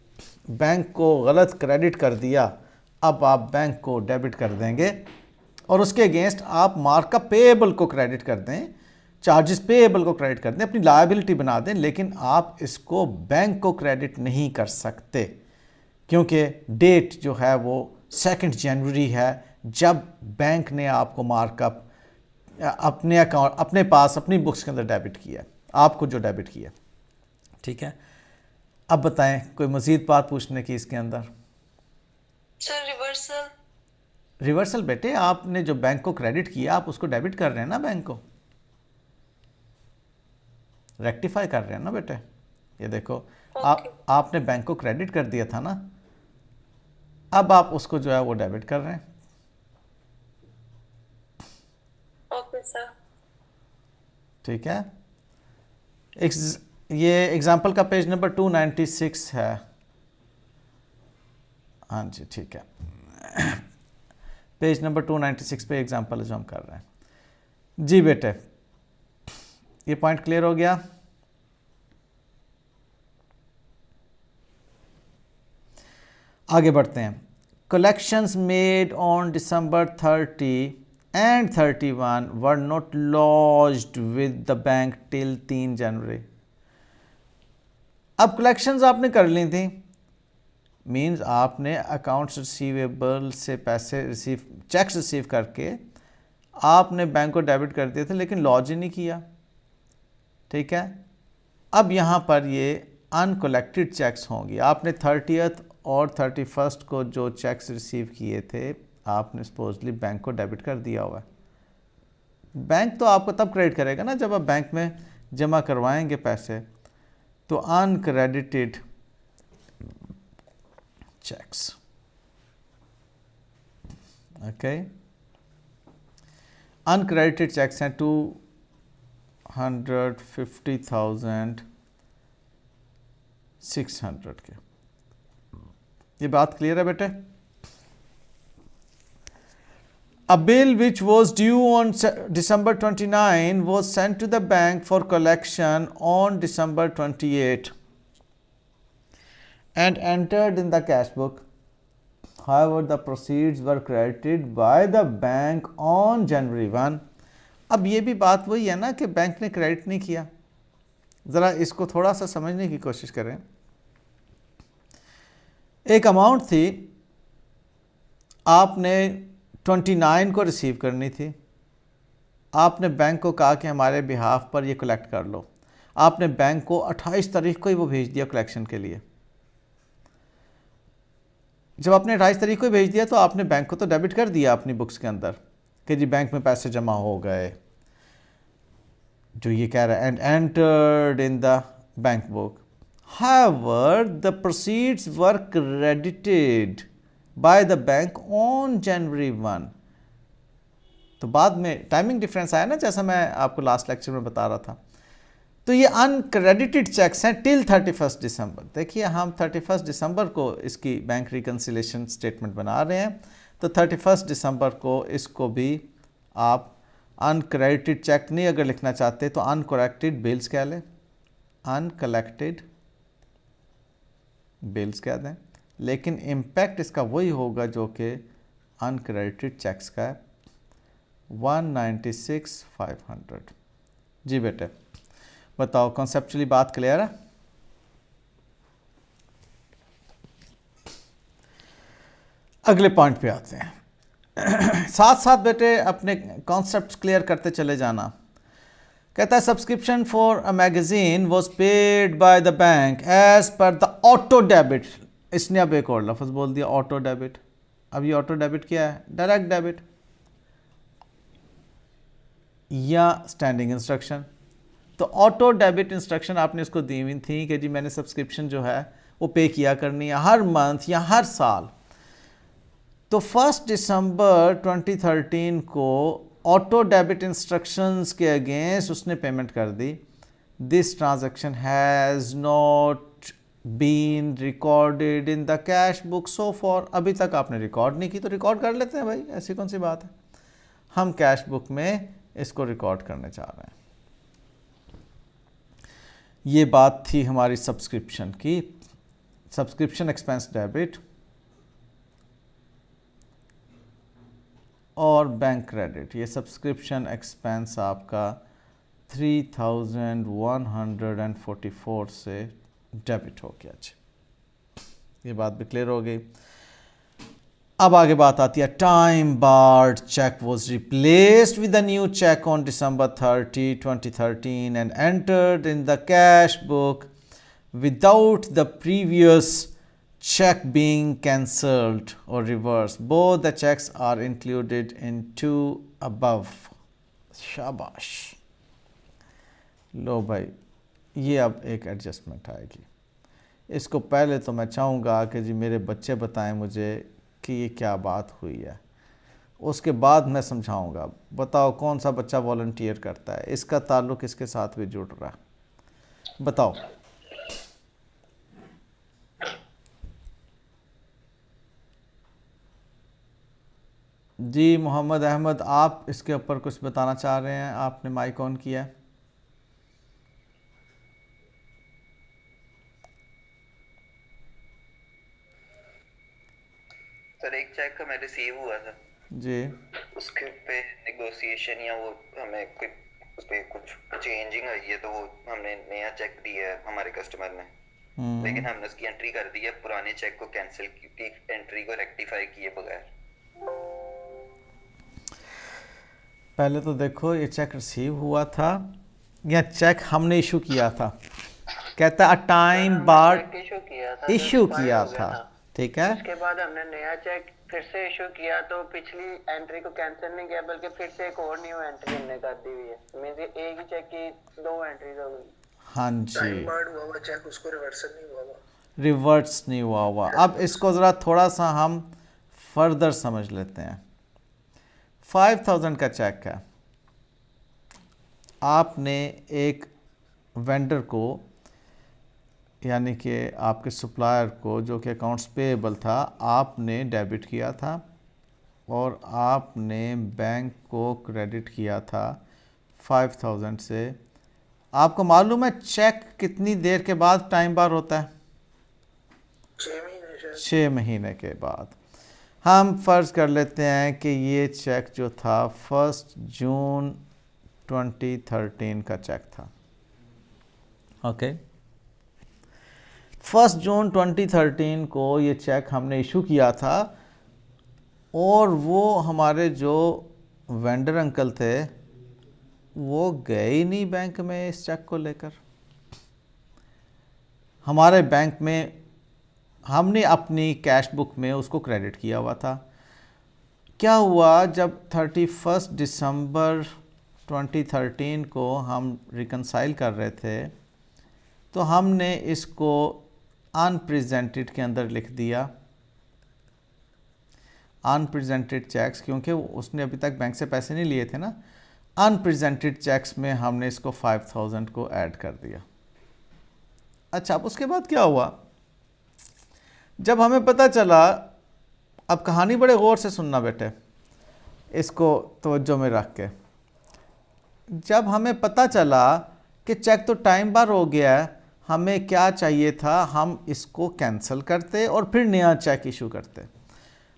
Speaker 1: बैंक को गलत क्रेडिट कर दिया, अब आप बैंक को डेबिट कर देंगे और उसके अगेंस्ट आप मार्कअप पेएबल को क्रेडिट कर दें, चार्जेस पेएबल को क्रेडिट कर दें, अपनी लायबिलिटी बना दें, लेकिन आप इसको बैंक को क्रेडिट नहीं कर सकते, क्योंकि डेट जो है वो 2 जनवरी है, जब बैंक ने आपको मार्कअप अपने अकाउंट, अपने पास, अपनी बुक्स के अंदर डेबिट किया, आपको जो डेबिट किया। ठीक है, अब बताएं कोई मज़ीद बात पूछने की इसके अंदर?
Speaker 2: Sir reversal.
Speaker 1: रिवर्सल बेटे, आपने जो बैंक को क्रेडिट किया आप उसको डेबिट कर रहे हैं ना, बैंक को रेक्टिफाई कर रहे हैं ना बेटे। ये देखो, आपने बैंक को क्रेडिट कर दिया था ना, अब आप उसको जो है वो डेबिट कर रहे हैं।
Speaker 2: Okay sir.
Speaker 1: ठीक है, ये एग्जाम्पल का पेज नंबर 296 है। हाँ जी ठीक है, पेज नंबर 296 पे एग्जाम्पल जो हम कर रहे हैं। जी बेटे, ये पॉइंट क्लियर हो गया? आगे बढ़ते हैं। Collections made on December 30 and 31 were not lodged with the bank till 3 जनवरी। अब कलेक्शंस आपने कर ली थी, मींस आपने अकाउंट्स रिसीवेबल से पैसे रिसीव, चेक्स रिसीव करके आपने बैंक को डेबिट कर दिए थे, लेकिन लॉज ही नहीं किया। ठीक है, अब यहाँ पर ये अनकलेक्टेड चेक्स होंगी। आपने 30th और 31st को जो चेक्स रिसीव किए थे, आपने सपोजली बैंक को डेबिट कर दिया हुआ है। बैंक तो आपको तब क्रेडिट करेगा ना जब आप बैंक में जमा करवाएंगे पैसे। तो uncredited cheques, okay, uncredited cheques हैं 150,600 के। ये बात क्लियर है बेटे? A bill which was due on December 29 was sent to the bank for collection on December 28 and entered in the cash book. However, the proceeds were credited by the bank on January 1. अब ये भी बात वही है ना कि bank ने credit नहीं किया। ज़रा इसको थोड़ा सा समझने की कोशिश करें। एक अमाउंट थी, आपने 29 को रिसीव करनी थी। आपने बैंक को कहा कि हमारे बिहाफ पर ये कलेक्ट कर लो। आपने बैंक को 28 तारीख को ही वो भेज दिया कलेक्शन के लिए। जब आपने 28 तारीख को ही भेज दिया तो आपने बैंक को तो डेबिट कर दिया अपनी बुक्स के अंदर कि जी बैंक में पैसे जमा हो गए, जो ये कह रहा है, and entered in the bank book. However, the proceeds were credited by the bank on January 1. तो बाद में टाइमिंग डिफरेंस आया ना, जैसा मैं आपको लास्ट लेक्चर में बता रहा था। तो ये अनक्रेडिटेड चेक्स हैं टिल 31 दिसंबर। देखिए हम 31 दिसंबर को इसकी बैंक रिकन्सिलेशन स्टेटमेंट बना रहे हैं, तो 31 दिसंबर को इसको भी आप अनक्रेडिटेड चेक नहीं अगर लिखना चाहते तो अनकरेक्टेड बिल्स कह लें, अनकलेक्टेड बिल्स कह दें, लेकिन इम्पैक्ट इसका वही होगा जो कि अनक्रेडिटेड चेक्स का है, 196,500। जी बेटे बताओ, कॉन्सेप्चुअली बात क्लियर है? अगले पॉइंट पे आते हैं। साथ साथ बेटे अपने कॉन्सेप्ट्स क्लियर करते चले जाना। कहता है subscription for a magazine was paid by the bank as per the auto debit. इसने अब एक और लफ्ज़ बोल दिया, ऑटो डेबिट। अब ये ऑटो डेबिट क्या है? डायरेक्ट डेबिट या स्टैंडिंग इंस्ट्रक्शन। तो ऑटो डेबिट इंस्ट्रक्शन आपने इसको दी हुई थी कि जी मैंने सब्सक्रिप्शन जो है वो पे किया करनी है हर मंथ या हर साल। तो 1 दिसंबर 2013 को ऑटो डेबिट इंस्ट्रक्शंस के अगेंस्ट उसने पेमेंट कर दी। This transaction has not been recorded in the cash book so far. अभी तक आपने रिकॉर्ड नहीं की तो रिकॉर्ड कर लेते हैं भाई, ऐसी कौन सी बात है। हम कैश बुक में इसको रिकॉर्ड करने चाह रहे हैं। ये बात थी हमारी सब्सक्रिप्शन की। सब्सक्रिप्शन एक्सपेंस डेबिट और बैंक क्रेडिट। ये सब्सक्रिप्शन एक्सपेंस आपका 3144 से डेबिट हो गया। अच्छा, ये बात भी क्लियर हो गई। अब आगे बात आती है time barred cheque was replaced with a new cheque on December 30, 2013 and entered in the cash book without the previous check being cancelled or reversed. Both the checks are included in two above. शाबाश। लो भाई, ये अब एक adjustment आएगी। इसको पहले तो मैं चाहूँगा कि जी मेरे बच्चे बताएं मुझे कि ये क्या बात हुई है, उसके बाद मैं समझाऊँगा। बताओ कौन सा बच्चा वॉलंटियर करता है, इसका ताल्लुक़ इसके साथ भी जुड़ रहा है, बताओ। जी मोहम्मद अहमद, आप इसके ऊपर कुछ बताना चाह रहे हैं? आपने माइक ऑन किया है।
Speaker 3: सर एक चेक का मैं रिसीव हुआ था
Speaker 1: जी,
Speaker 3: उसके पे नेगोशिएशन या वो हमें कोई उस पे कुछ चेंजिंग आई है तो वो हमने नया चेक दिया है हमारे कस्टमर ने, लेकिन हमने उसकी एंट्री कर दी है पुराने चेक को कैंसिल की एंट्री को रेक्टिफाई किए बगैर।
Speaker 1: पहले तो देखो ये चेक रिसीव हुआ था या चेक हमने इशू किया था। कहता है टाइम बार्ड इशू किया था, ठीक है।
Speaker 6: उसके बाद हमने नया चेक फिर से इशू किया तो पिछली एंट्री को कैंसिल नहीं किया बल्कि फिर से एक और न्यू एंट्री हमने कर दी हुई है। मींस एक ही चेक की 2 एंट्रीज हो गई।
Speaker 1: हाँ जी,
Speaker 3: टाइम बार्ड हुआ हुआ चेक उसको रिवर्स नहीं हुआ हुआ।
Speaker 1: रिवर्ट्स नहीं हुआ। अब इसको ज़रा थोड़ा सा हम फर्दर समझ लेते हैं। 5,000 का चेक है, आपने एक वेंडर को यानी कि आपके सप्लायर को जो कि अकाउंट्स पेएबल था आपने डेबिट किया था और आपने बैंक को क्रेडिट किया था 5000 से। आपको मालूम है चेक कितनी देर के बाद टाइम बार होता है? 6 महीने के बाद। हम फ़र्ज़ कर लेते हैं कि ये चेक जो था 1 जून 2013 का चेक था। ओके, 1 जून 2013 को ये चेक हमने इशू किया था और वो हमारे जो वेंडर अंकल थे वो गए ही नहीं बैंक में इस चेक को लेकर। हमारे बैंक में हमने अपनी कैश बुक में उसको क्रेडिट किया हुआ था। क्या हुआ, जब 31 दिसंबर 2013 को हम रिकनसाइल कर रहे थे तो हमने इसको अनप्रेजेंटेड के अंदर लिख दिया, अनप्रेजेंटेड चेक्स, क्योंकि उसने अभी तक बैंक से पैसे नहीं लिए थे ना। अनप्रेजेंटेड चेक्स में हमने इसको 5000 को ऐड कर दिया। अच्छा, अब उसके बाद क्या हुआ, जब हमें पता चला, अब कहानी बड़े गौर से सुनना बेटे, इसको तवज्जो में रख के, जब हमें पता चला कि चेक तो टाइम बार हो गया है, हमें क्या चाहिए था, हम इसको कैंसिल करते और फिर नया चेक इशू करते।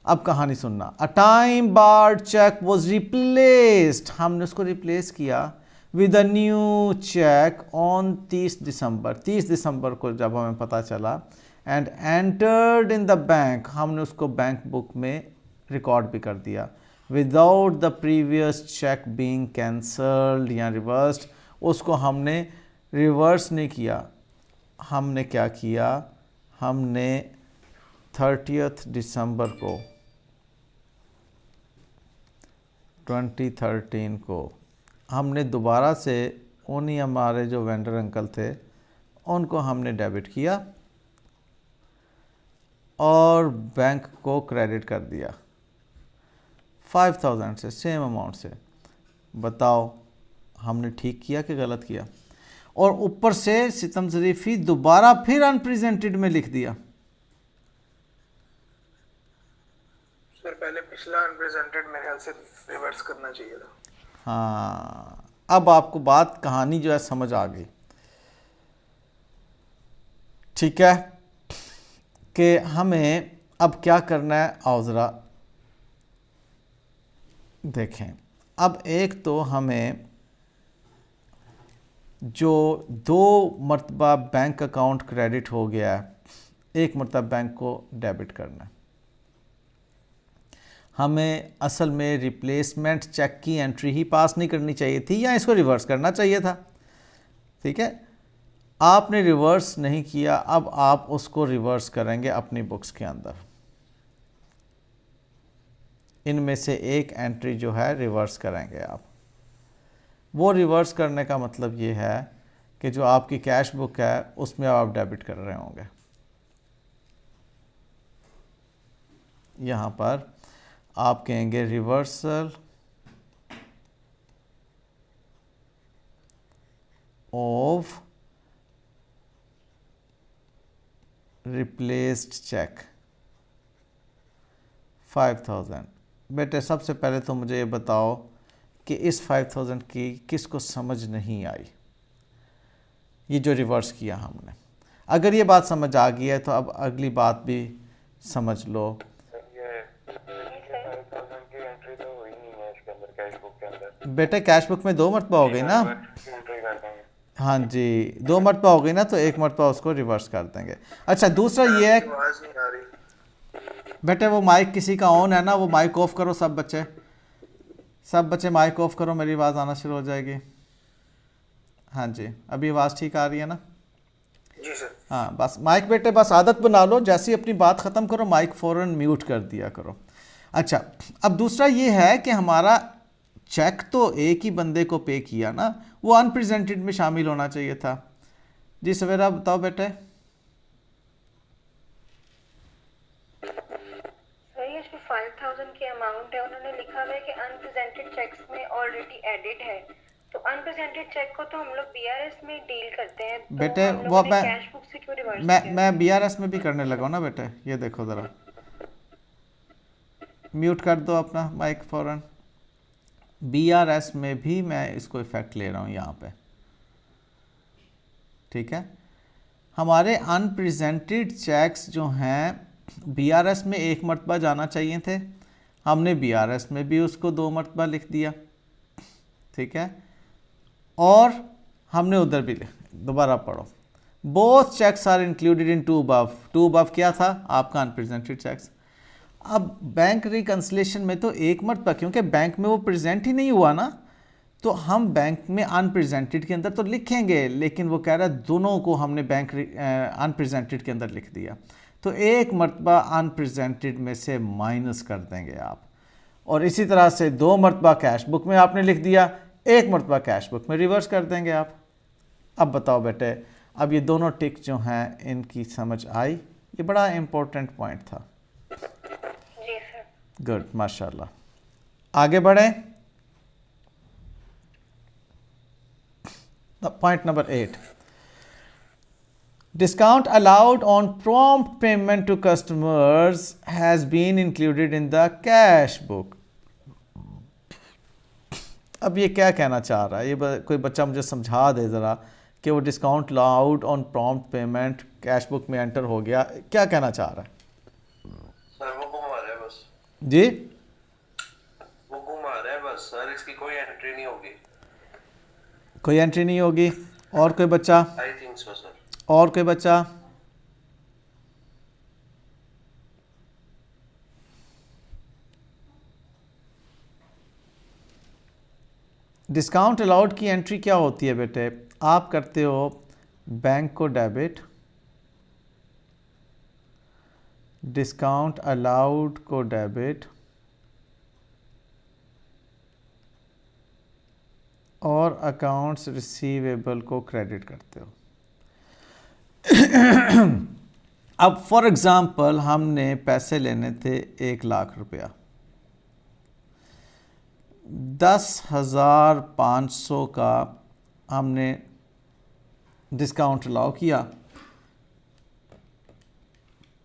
Speaker 1: अब कहानी सुनना। A time barred cheque was replaced, हमने उसको रिप्लेस किया with a new cheque on 30 December. 30 दिसंबर को जब हमें पता चला and entered in the bank, हमने उसको बैंक बुक में रिकॉर्ड भी कर दिया without the previous cheque being cancelled या रिवर्स्ड। उसको हमने रिवर्स नहीं किया, हमने क्या किया, हमने 30 दिसंबर को 2013 को हमने दोबारा से उन्हीं हमारे जो वेंडर अंकल थे उनको हमने डेबिट किया और बैंक को क्रेडिट कर दिया 5000 से, सेम अमाउंट से। बताओ हमने ठीक किया कि गलत किया? और ऊपर से सितम ज़रीफ़ी दोबारा फिर अनप्रेजेंटेड में लिख दिया।
Speaker 7: सर पहले पिछला अनप्रेजेंटेड मेरे ख्याल से रिवर्स करना चाहिए था।
Speaker 1: हाँ, अब आपको बात कहानी जो है समझ आ गई, ठीक है, कि हमें अब क्या करना है। आओ ज़रा देखें। अब एक तो हमें जो 2 मरतबा बैंक अकाउंट क्रेडिट हो गया है, 1 मरतबा बैंक को डेबिट करना है। हमें असल में रिप्लेसमेंट चेक की एंट्री ही पास नहीं करनी चाहिए थी या इसको रिवर्स करना चाहिए था, ठीक है। आपने रिवर्स नहीं किया, अब आप उसको रिवर्स करेंगे अपनी बुक्स के अंदर। इनमें से एक एंट्री जो है रिवर्स करेंगे आप। वो रिवर्स करने का मतलब ये है कि जो आपकी कैश बुक है उसमें आप डेबिट कर रहे होंगे। यहाँ पर आप कहेंगे रिवर्सल ऑफ रिप्लेस्ड चेक 5000। बेटे सबसे पहले तो मुझे ये बताओ कि इस 5000 की किसको समझ नहीं आई, ये जो रिवर्स किया हमने। अगर ये बात समझ आ गई है तो अब अगली बात भी समझ लो। बेटे कैश बुक में 2 मरतबा हो गई ना? हाँ जी, 2 मरतबा हो गई ना, तो 1 मरतबा उसको रिवर्स कर देंगे। अच्छा, दूसरा ये है
Speaker 7: आवाज नहीं आ रही
Speaker 1: बेटे, वो माइक किसी का ऑन है ना, वो माइक ऑफ करो। सब बच्चे माइक ऑफ करो, मेरी आवाज़ आना शुरू हो जाएगी। हाँ जी, अभी आवाज़ ठीक आ रही है ना?
Speaker 7: जी सर।
Speaker 1: हाँ, बस माइक बेटे बस आदत बना लो, जैसे ही अपनी बात ख़त्म करो माइक फ़ौरन म्यूट कर दिया करो। अच्छा, अब दूसरा ये है कि हमारा चेक तो एक ही बंदे को पे किया ना, वो अनप्रेजेंटेड में शामिल होना चाहिए था। जी सवेरा बताओ बेटे।
Speaker 2: सर ये जो 5000 की अमाउंट है उन्होंने लिखा हुआ है कि अनप्रेजेंटेड चेक्स में ऑलरेडी एडिड है, तो तो अनप्रेजेंटेड चेक को तो हम लोग बीआरएस में डील करते हैं, तो
Speaker 1: बेटे
Speaker 2: हम
Speaker 1: वो
Speaker 2: लोगों ने
Speaker 1: मैं
Speaker 2: कैश बुक से क्यों रिवर्स
Speaker 1: मैं
Speaker 2: किया?
Speaker 1: मैं बीआरएस में भी करने लगा हूँ ना बेटे, ये देखो ज़रा, म्यूट कर दो अपना माइक फ़ौरन। बीआरएस में भी मैं इसको इफ़ेक्ट ले रहा हूँ यहाँ पे, ठीक है। हमारे अनप्रेजेंटेड चेक्स जो हैं बीआरएस में एक मरतबा जाना चाहिए थे, हमने बीआरएस में भी उसको 2 मरतबा लिख दिया, ठीक है। और हमने उधर भी दोबारा पढ़ो, both cheques are included in two above क्या था आपका अनप्रेजेंटेड चेक्स। अब बैंक रिकन्सिलेशन में तो एक मरतबा, क्योंकि बैंक में वो प्रेजेंट ही नहीं हुआ ना, तो हम बैंक में अनप्रेजेंटेड के अंदर तो लिखेंगे, लेकिन वो कह रहा है दोनों को हमने बैंक अनप्रेजेंटेड के अंदर लिख दिया, तो एक मरतबा अनप्रेजेंटेड में से माइनस कर देंगे आप। और इसी तरह से 2 मरतबा कैश बुक में आपने लिख दिया, 1 मरतबा कैश बुक में रिवर्स कर देंगे आप। अब बताओ बेटे, अब ये दोनों टिक जो हैं इनकी समझ आई? ये बड़ा इम्पोर्टेंट पॉइंट था।
Speaker 2: जी सर।
Speaker 1: गुड, माशाल्लाह। आगे बढ़ें। Point number 8, discount allowed on prompt payment to customers has been included in the cash book। अब ये क्या कहना चाह रहा है, ये कोई बच्चा मुझे समझा दे ज़रा कि वो discount allowed on prompt payment cash book में एंटर हो गया, क्या कहना चाह रहा है?
Speaker 8: सर वो घुमा रहा है बस।
Speaker 1: जी
Speaker 8: वो घुमा रहा है बस सर, इसकी कोई एंट्री नहीं होगी।
Speaker 1: कोई एंट्री नहीं होगी। और कोई बच्चा?
Speaker 8: I think so sir.
Speaker 1: और कोई बच्चा? डिस्काउंट अलाउड की एंट्री क्या होती है बेटे? आप करते हो बैंक को डेबिट, डिस्काउंट अलाउड को डेबिट और अकाउंट्स रिसीवेबल को क्रेडिट करते हो। अब फॉर एग्ज़ाम्पल हमने पैसे लेने थे 1 लाख रुपया, 10,500 का हमने डिस्काउंट अलाउ किया,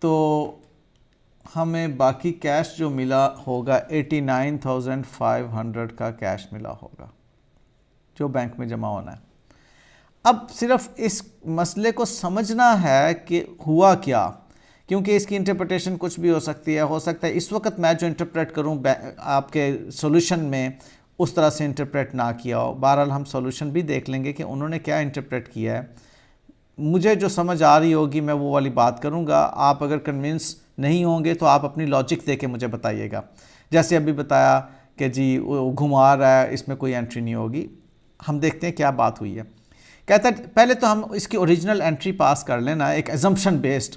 Speaker 1: तो हमें बाकी कैश जो मिला होगा 89,500 का कैश मिला होगा जो बैंक में जमा होना है। अब सिर्फ इस मसले को समझना है कि हुआ क्या, क्योंकि इसकी इंटरप्रिटेशन कुछ भी हो सकती है। हो सकता है इस वक्त मैं जो इंटरप्रेट करूं आपके सॉल्यूशन में उस तरह से इंटरप्रेट ना किया हो। बहरहाल हम सॉल्यूशन भी देख लेंगे कि उन्होंने क्या इंटरप्रेट किया है। मुझे जो समझ आ रही होगी मैं वो वाली बात करूंगा। आप अगर कन्विंस नहीं होंगे तो आप अपनी लॉजिक दे के मुझे बताइएगा। जैसे अभी बताया कि जी वो घुमा रहा है, इसमें कोई एंट्री नहीं होगी। हम देखते हैं क्या बात हुई है। कहता है पहले तो हम इसकी ओरिजिनल एंट्री पास कर लेना, एक एजम्पशन बेस्ड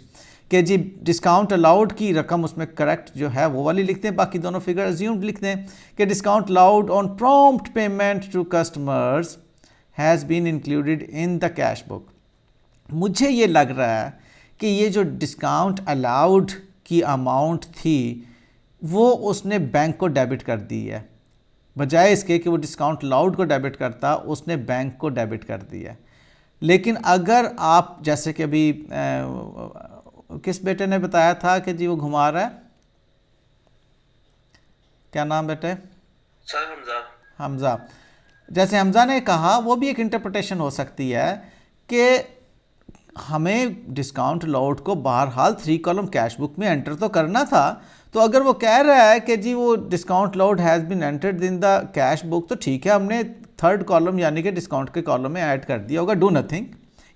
Speaker 1: कि जी डिस्काउंट अलाउड की रकम उसमें करेक्ट जो है वो वाली लिखते हैं, बाकी दोनों फिगर अज्यूम्ड लिखते हैं कि discount allowed on prompt payment to customers has been included in the cash book. मुझे ये लग रहा है कि ये जो डिस्काउंट अलाउड की अमाउंट थी वो उसने बैंक को डेबिट कर दी है, बजाय इसके कि वो डिस्काउंट अलाउड को डेबिट करता उसने बैंक को डेबिट कर दिया। लेकिन अगर आप जैसे कि अभी किस बेटे ने बताया था कि जी वो घुमा रहा है, क्या नाम बेटे?
Speaker 8: सर हमजा।
Speaker 1: हमजा। जैसे हमजा ने कहा वो भी एक इंटरप्रिटेशन हो सकती है कि हमें डिस्काउंट अलाउड को बहरहाल 3 कॉलम कैश बुक में एंटर तो करना था। तो अगर वो कह रहा है कि जी वो discount allowed has been entered in the cash book, तो ठीक है, हमने 3rd कॉलम यानी कि डिस्काउंट के कॉलम में ऐड कर दिया होगा, डू नथिंग।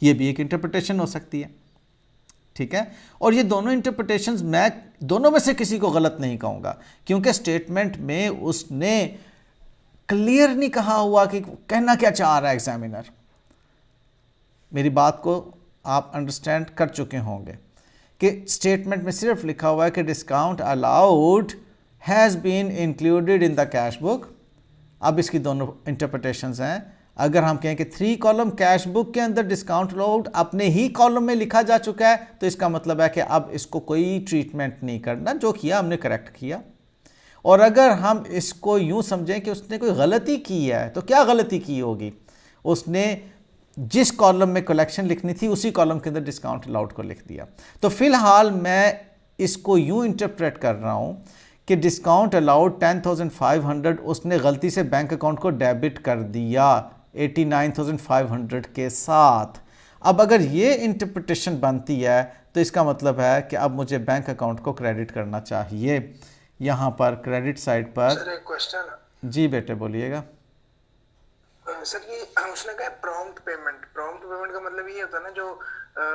Speaker 1: ये भी एक इंटरप्रिटेशन हो सकती है, ठीक है। और ये दोनों इंटरप्रिटेशंस मैं दोनों में से किसी को गलत नहीं कहूँगा, क्योंकि स्टेटमेंट में उसने क्लियर नहीं कहा हुआ कि कहना क्या चाह रहा है एग्जामिनर। मेरी बात को आप अंडरस्टैंड कर चुके होंगे कि स्टेटमेंट में सिर्फ लिखा हुआ है कि discount allowed has been included in the cash book. अब इसकी दोनों इंटरप्रिटेशंस हैं। अगर हम कहें कि 3 कॉलम कैश बुक के अंदर डिस्काउंट अलाउड अपने ही कॉलम में लिखा जा चुका है, तो इसका मतलब है कि अब इसको कोई ट्रीटमेंट नहीं करना, जो किया हमने करेक्ट किया। और अगर हम इसको यूँ समझें कि उसने कोई गलती की है, तो क्या गलती की होगी? उसने जिस कॉलम में कलेक्शन लिखनी थी उसी कॉलम के अंदर डिस्काउंट अलाउड को लिख दिया। तो फ़िलहाल मैं इसको यूँ इंटरप्रेट कर रहा हूँ कि डिस्काउंट अलाउड 10,500 उसने गलती से बैंक अकाउंट को डेबिट कर दिया 89,500 के साथ। अब अगर ये इंटरप्रिटेशन बनती है तो इसका मतलब है कि अब मुझे बैंक अकाउंट को क्रेडिट करना चाहिए। यहाँ पर क्रेडिट साइड पर
Speaker 7: सर एक क्वेश्चन।
Speaker 1: जी बेटे बोलिएगा।
Speaker 7: सर ये उसने कहा प्रॉम्प्ट पेमेंट का मतलब ये होता है ना जो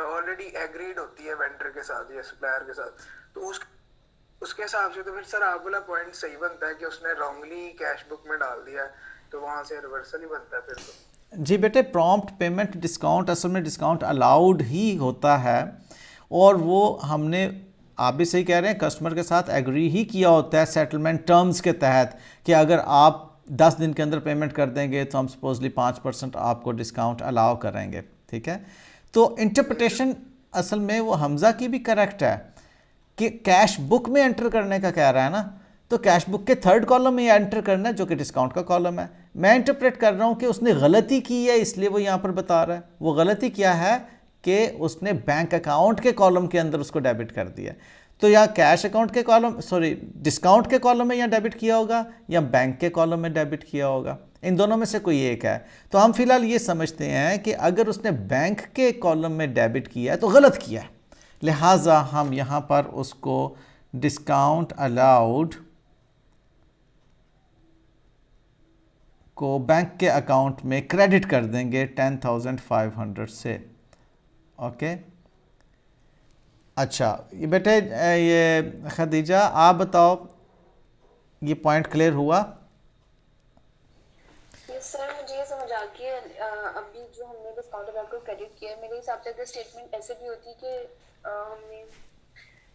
Speaker 7: ऑलरेडी एग्रीड होती है वेंडर के साथ या सप्लायर के साथ, तो उसके हिसाब से तो फिर सर आप वाला पॉइंट सही बनता है कि उसने रॉन्गली कैश बुक में डाल दिया है, तो वहाँ से रिवर्सल ही बनता है फिर तो।
Speaker 1: जी बेटे, प्रॉम्प्ट पेमेंट डिस्काउंट असल में डिस्काउंट अलाउड ही होता है, और वो हमने, आप भी सही कह रहे हैं, कस्टमर के साथ एग्री ही किया होता है सेटलमेंट टर्म्स के तहत कि अगर आप 10 दिन के अंदर पेमेंट कर देंगे तो हम सपोजली 5% आपको डिस्काउंट अलाउ करेंगे। ठीक है, तो इंटरप्रिटेशन असल में वो हमज़ा की भी करेक्ट है कि कैश बुक में एंटर करने का कह रहा है ना, तो कैश बुक के थर्ड कॉलम में एंटर करना है जो कि डिस्काउंट का कॉलम है। मैं इंटरप्रेट कर रहा हूँ कि उसने गलती की है, इसलिए वो यहाँ पर बता रहा है। वो गलती क्या है कि उसने बैंक अकाउंट के कॉलम के अंदर उसको डेबिट कर दिया। तो या कैश अकाउंट के कॉलम, सॉरी डिस्काउंट के कॉलम में या डेबिट किया होगा या बैंक के कॉलम में डेबिट किया होगा, इन दोनों में से कोई एक है। तो हम फिलहाल ये समझते हैं कि अगर उसने बैंक के कॉलम में डेबिट किया है तो गलत किया है, लिहाजा हम यहाँ पर उसको डिस्काउंट अलाउड को बैंक के अकाउंट में क्रेडिट कर देंगे 10,500 से। ओके, अच्छा ये बेटे, ये खदीजा आप बताओ, ये पॉइंट क्लियर हुआ?
Speaker 2: यस सर, मुझे ये समझ आ गया। अभी जो हमने डिस्काउंट अलाउड को क्रेडिट किया है, मेरे हिसाब से अगर स्टेटमेंट ऐसे भी होती कि हमने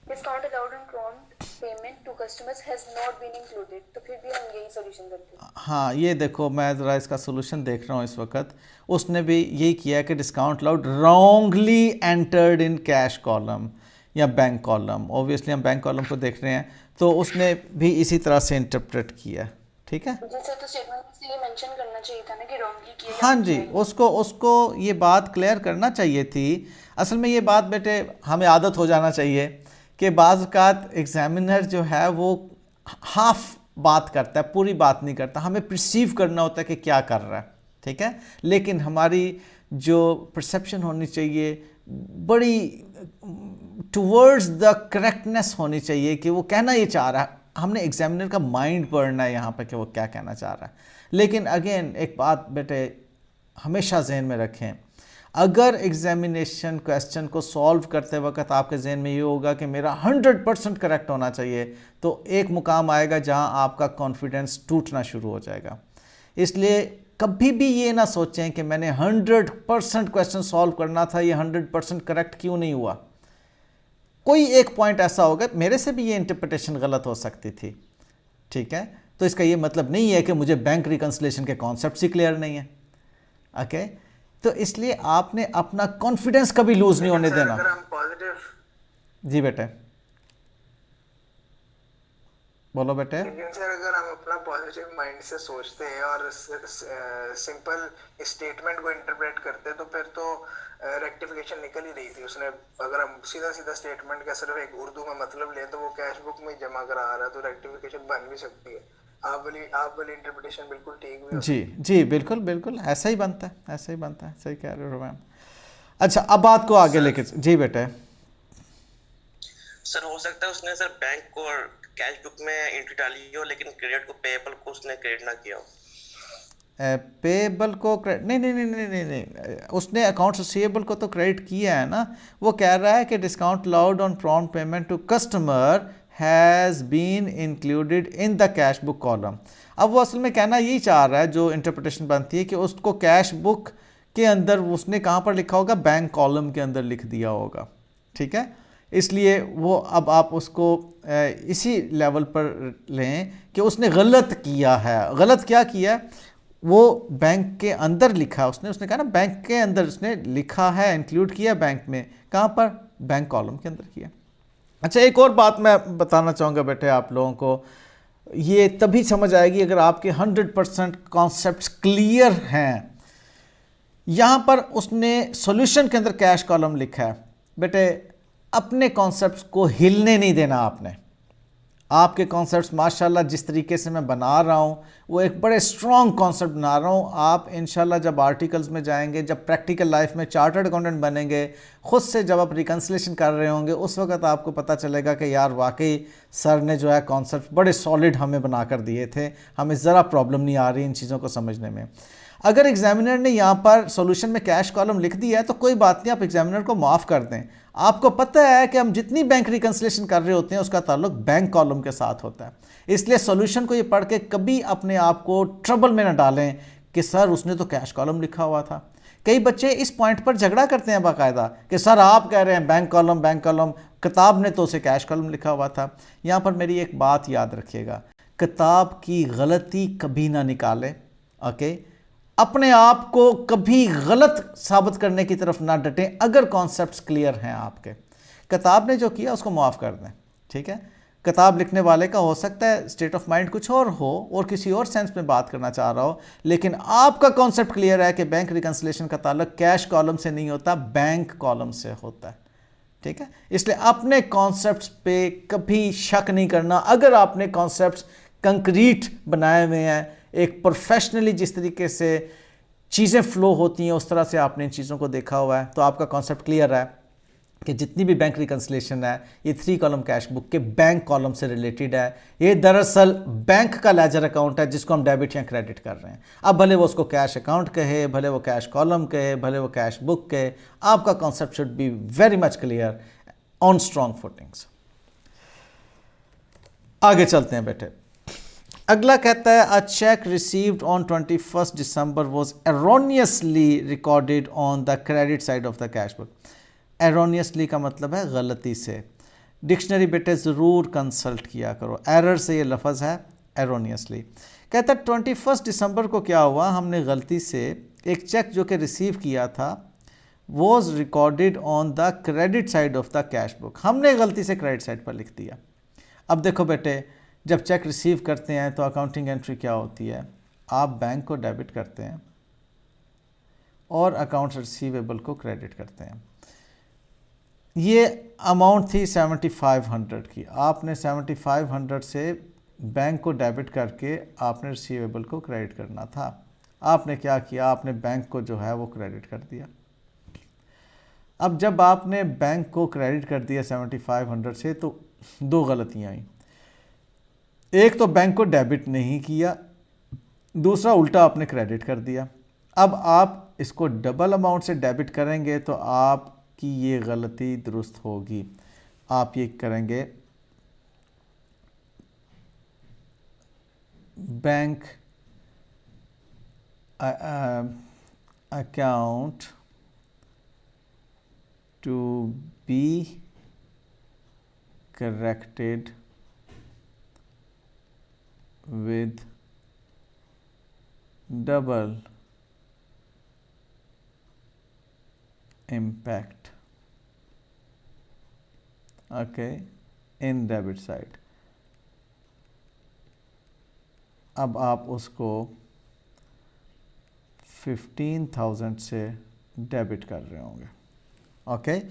Speaker 2: discount allowed on prompt payment to customers has not been included, तो फिर भी हम यही सॉल्यूशन करते हैं।
Speaker 1: हाँ, ये देखो मैं ज़रा इसका सोल्यूशन देख रहा हूँ इस वक्त। उसने भी यही किया कि discount allowed wrongly entered in cash column या बैंक कॉलम। ओब्वियसली हम बैंक कॉलम को देख रहे हैं, तो उसने भी इसी तरह से इंटरप्रेट किया। ठीक है
Speaker 2: जी सर, तो स्टेटमेंट में ये मेंशन करना चाहिए था ना कि रॉन्गली किया।
Speaker 1: हाँ जी, उसको ये बात क्लियर करना चाहिए थी। असल में ये बात बेटे हमें आदत हो जाना चाहिए कि बाज़ औक़ात एग्ज़ामिनर जो है वो हाफ बात करता है, पूरी बात नहीं करता। हमें परसीव करना होता है कि क्या कर रहा है। ठीक है, लेकिन हमारी जो परसेप्शन होनी चाहिए बड़ी टुवर्ड्स द करेक्टनेस होनी चाहिए कि वो कहना ये चाह रहा है। हमने एग्जामिनर का माइंड पढ़ना है यहाँ पर कि वो क्या कहना चाह रहा है। लेकिन अगेन एक बात बेटे हमेशा जहन में रखें, अगर एग्जामिनेशन क्वेश्चन को सॉल्व करते वक्त आपके जहन में ये होगा कि मेरा 100% करेक्ट होना चाहिए, तो एक मुकाम आएगा जहाँ आपका कॉन्फिडेंस टूटना शुरू हो जाएगा। इसलिए कभी भी ये ना सोचें कि मैंने 100% क्वेश्चन सॉल्व करना था, ये 100% करेक्ट क्यों नहीं हुआ। कोई एक पॉइंट ऐसा होगा, मेरे से भी ये इंटरप्रिटेशन गलत हो सकती थी। ठीक है, तो इसका ये मतलब नहीं है कि मुझे बैंक रिकन्सिलेशन के कॉन्सेप्ट्स ही क्लियर नहीं है। ओके, तो इसलिए आपने अपना कॉन्फिडेंस कभी लूज नहीं होने देना।
Speaker 7: अगर हम पॉजिटिव,
Speaker 1: जी बेटे बोलो बेटे।
Speaker 7: लेकिन सर अगर हम अपना पॉजिटिव माइंड से सोचते हैं और सिंपल स्टेटमेंट को इंटरप्रेट करते तो फिर तो रेक्टिफिकेशन निकल ही रही थी। उसने अगर हम सीधा स्टेटमेंट का सिर्फ एक उर्दू में मतलब ले तो वो कैश बुक में जमा करा रहा है, तो रेक्टिफिकेशन बन भी सकती है। आप वाली इंटरप्रिटेशन बिल्कुल ठीक भी
Speaker 1: जी जी बिल्कुल बिल्कुल ऐसा ही बनता है, ऐसा ही बनता है, सही कह रहे हो मैम। अच्छा, अब बात को आगे लेके, जी बेटे।
Speaker 9: सर हो सकता है उसने सर बैंक को कैश बुक में एंट्री डाली हो, लेकिन क्रेडिट को पेएबल को उसने क्रेडिट ना किया हो।
Speaker 1: पेएबल को क्रेडिट नहीं नहीं नहीं नहीं नहीं नहीं, उसने अकाउंट रिसीवेबल को तो क्रेडिट किया है ना। वो कह रहा है कि discount allowed on prompt payment to customer has been included in the cash book column. अब वो असल में कहना यही चाह रहा है, जो इंटरप्रिटेशन बनती है कि उसको कैश बुक के अंदर उसने कहाँ पर लिखा होगा, बैंक कॉलम के अंदर लिख दिया होगा। ठीक है, इसलिए वो अब आप उसको इसी लेवल पर लें कि उसने गलत किया है। गलत क्या किया? वो बैंक के अंदर लिखा, उसने कहा ना बैंक के अंदर उसने लिखा है, इंक्लूड किया बैंक में, कहाँ पर, बैंक कॉलम के अंदर किया। अच्छा, एक और बात मैं बताना चाहूँगा बेटे आप लोगों को। ये तभी समझ आएगी अगर आपके 100% कॉन्सेप्ट्स क्लियर हैं। यहाँ पर उसने सॉल्यूशन के अंदर कैश कॉलम लिखा है। बेटे अपने कॉन्सेप्ट्स को हिलने नहीं देना आपने। आपके कॉन्सेप्ट्स माशाल्लाह जिस तरीके से मैं बना रहा हूँ वो एक बड़े स्ट्रॉन्ग कॉन्सेप्ट बना रहा हूँ। आप इंशाल्लाह जब आर्टिकल्स में जाएंगे, जब प्रैक्टिकल लाइफ में चार्टर्ड अकाउंटेंट बनेंगे, ख़ुद से जब आप रिकन्सिलेशन कर रहे होंगे, उस वक्त आपको पता चलेगा कि यार वाकई सर ने जो है कॉन्सेप्ट बड़े सॉलिड हमें बना कर दिए थे, हमें ज़रा प्रॉब्लम नहीं आ रही इन चीज़ों को समझने में। अगर एग्जामिनर ने यहाँ पर सॉल्यूशन में कैश कॉलम लिख दिया है तो कोई बात नहीं, आप एग्जामिनर को माफ़ कर दें। आपको पता है कि हम जितनी बैंक रिकन्सिलेशन कर रहे होते हैं उसका ताल्लुक बैंक कॉलम के साथ होता है, इसलिए सॉल्यूशन को ये पढ़ के कभी अपने आप को ट्रबल में ना डालें कि सर उसने तो कैश कॉलम लिखा हुआ था। कई बच्चे इस पॉइंट पर झगड़ा करते हैं बाकायदा कि सर आप कह रहे हैं बैंक कॉलम, किताब ने तो उसे कैश कॉलम लिखा हुआ था। यहाँ पर मेरी एक बात याद रखिएगा, किताब की गलती कभी ना निकालें। ओके, अपने आप को कभी गलत साबित करने की तरफ ना डटें अगर कॉन्सेप्ट्स क्लियर हैं आपके। किताब ने जो किया उसको माफ़ कर दें, ठीक है। किताब लिखने वाले का हो सकता है स्टेट ऑफ माइंड कुछ और हो और किसी और सेंस में बात करना चाह रहा हो, लेकिन आपका कॉन्सेप्ट क्लियर है कि बैंक रिकन्सिलेशन का ताल्लुक कैश कॉलम से नहीं होता, बैंक कॉलम से होता है, ठीक है। इसलिए अपने कॉन्सेप्ट्स पे कभी शक नहीं करना। अगर आपने कॉन्सेप्ट्स कंक्रीट बनाए हुए हैं, एक प्रोफेशनली जिस तरीके से चीज़ें फ़्लो होती हैं उस तरह से आपने इन चीज़ों को देखा हुआ है, तो आपका कॉन्सेप्ट क्लियर है कि जितनी भी बैंक रिकन्सिलेशन है ये 3 कॉलम कैश बुक के बैंक कॉलम से रिलेटेड है। ये दरअसल बैंक का लेजर अकाउंट है जिसको हम डेबिट या क्रेडिट कर रहे हैं। अब भले वो उसको कैश अकाउंट कहे, भले वो कैश कॉलम कहे, भले वो कैश बुक कहे, आपका concept should be very much clear on strong footings. आगे चलते हैं बेटे। अगला कहता है a cheque received on 21 December was erroneously recorded on the credit side of the cash book। erroneously का मतलब है गलती से। डिक्शनरी बेटे ज़रूर कंसल्ट किया करो, एरर से ये लफ्ज़ है erroneously। कहता है 21 December को क्या हुआ, हमने गलती से एक चेक जो कि रिसीव किया था was recorded on the credit side of the cash book। हमने गलती से क्रेडिट साइड पर लिख दिया। अब देखो बेटे, जब चेक रिसीव करते हैं तो अकाउंटिंग एंट्री क्या होती है, आप बैंक को डेबिट करते हैं और अकाउंट रिसीवेबल को क्रेडिट करते हैं। ये अमाउंट थी 7500 की, आपने 7500 से बैंक को डेबिट करके आपने रिसीवेबल को क्रेडिट करना था। आपने क्या किया, आपने बैंक को जो है वो क्रेडिट कर दिया। अब जब आपने बैंक को क्रेडिट कर दिया 7500 से तो 2 गलतियाँ आई। एक तो बैंक को डेबिट नहीं किया, दूसरा उल्टा आपने क्रेडिट कर दिया। अब आप इसको डबल अमाउंट से डेबिट करेंगे तो आपकी ये गलती दुरुस्त होगी। आप ये करेंगे bank account to be corrected with double impact, okay, in debit side। अब आप उसको 15,000 से डेबिट कर रहे होंगे, ओके।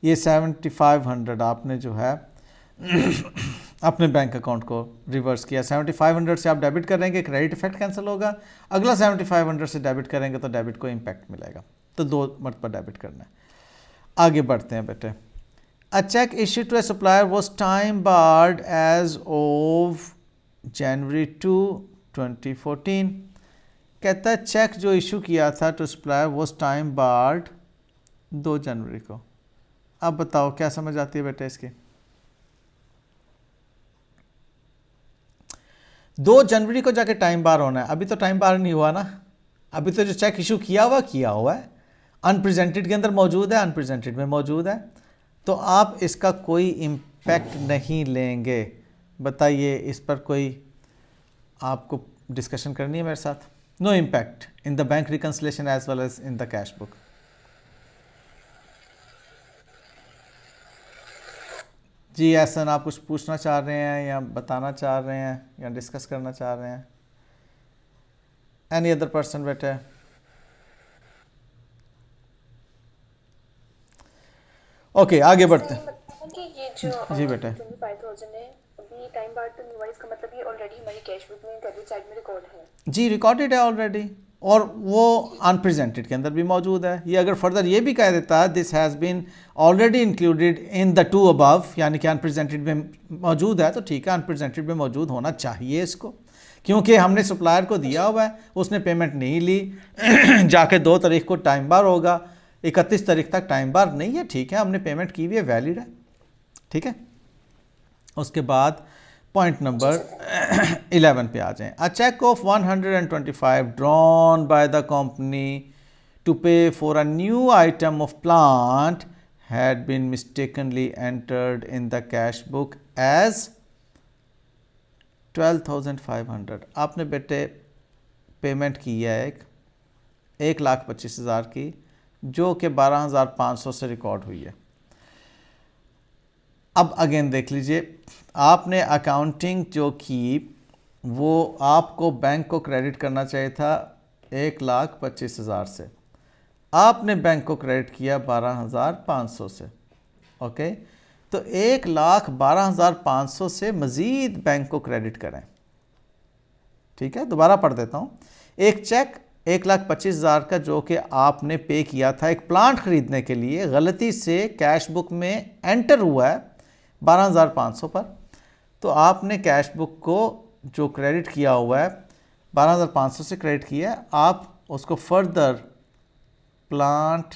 Speaker 1: ये 7500 आपने जो है अपने बैंक अकाउंट को रिवर्स किया। 7500 से आप डेबिट करेंगे, क्रेडिट इफेक्ट कैंसिल होगा। अगला 7500 से डेबिट करेंगे तो डेबिट को इम्पैक्ट मिलेगा, तो 2 मरतबा डेबिट करना है। आगे बढ़ते हैं बेटे। A cheque issue to a supplier was time barred as of January 2, 2014। कहता है चेक जो इशू किया था to supplier was time barred 2 जनवरी को। अब बताओ क्या समझ आती है बेटे इसकी। 2 जनवरी को जाके टाइम बार होना है, अभी तो टाइम बार नहीं हुआ ना, अभी तो जो चेक इशू किया हुआ है, अनप्रेजेंटेड के अंदर मौजूद है, अनप्रेजेंटेड में मौजूद है, तो आप इसका कोई इम्पैक्ट नहीं लेंगे। बताइए इस पर कोई आपको डिस्कशन करनी है मेरे साथ। No impact in the bank reconciliation as well as in the cash book. जी एहसन, आप कुछ पूछना चाह रहे हैं या बताना चाह रहे हैं या डिस्कस करना चाह रहे हैं? एनी अदर पर्सन बेटे? ओके आगे बढ़ते हैं।
Speaker 2: मतलब कि ये जो
Speaker 1: जी बेटा।
Speaker 2: 25,000 है, अभी टाइम बाद तो इनवॉइस का मतलब ये ऑलरेडी हमारी कैश बुक में क्रेडिट साइड में रिकॉर्ड है।
Speaker 1: जी रिकॉर्डेड है ऑलरेडी, और वो अनप्रेजेंटेड के अंदर भी मौजूद है। ये अगर फर्दर ये भी कह देता है this has been already included in the two above, यानी कि अनप्रेजेंटेड में मौजूद है, तो ठीक है, अनप्रेजेंटेड में मौजूद होना चाहिए इसको, क्योंकि हमने सप्लायर को दिया हुआ है, उसने पेमेंट नहीं ली जाके 2 तारीख को टाइम बार होगा, 31 तारीख तक टाइम बार नहीं है, ठीक है, हमने पेमेंट की हुई है, वैलिड है, ठीक है। उसके बाद पॉइंट नंबर 11 पे आ जाएं। A cheque of 125 drawn by the company to pay for a new item of plant had been mistakenly entered in the cash book as 12,500। आपने बेटे पेमेंट की है 1,25,000 की, जो कि 12,500 से रिकॉर्ड हुई है। अब अगेन देख लीजिए, आपने अकाउंटिंग जो की वो आपको बैंक को क्रेडिट करना चाहिए था 1,25,000 से, आपने बैंक को क्रेडिट किया 12,500 से। ओके, तो 1,12,500 से मज़ीद बैंक को क्रेडिट करें, ठीक है। दोबारा पढ़ देता हूँ। एक चेक 1,25,000 का जो कि आपने पे किया था एक प्लांट ख़रीदने के लिए, गलती से कैश बुक में एंटर हुआ है 12,500 पर, तो आपने कैश बुक को जो क्रेडिट किया हुआ है 12,500 से क्रेडिट किया है, आप उसको फर्दर प्लांट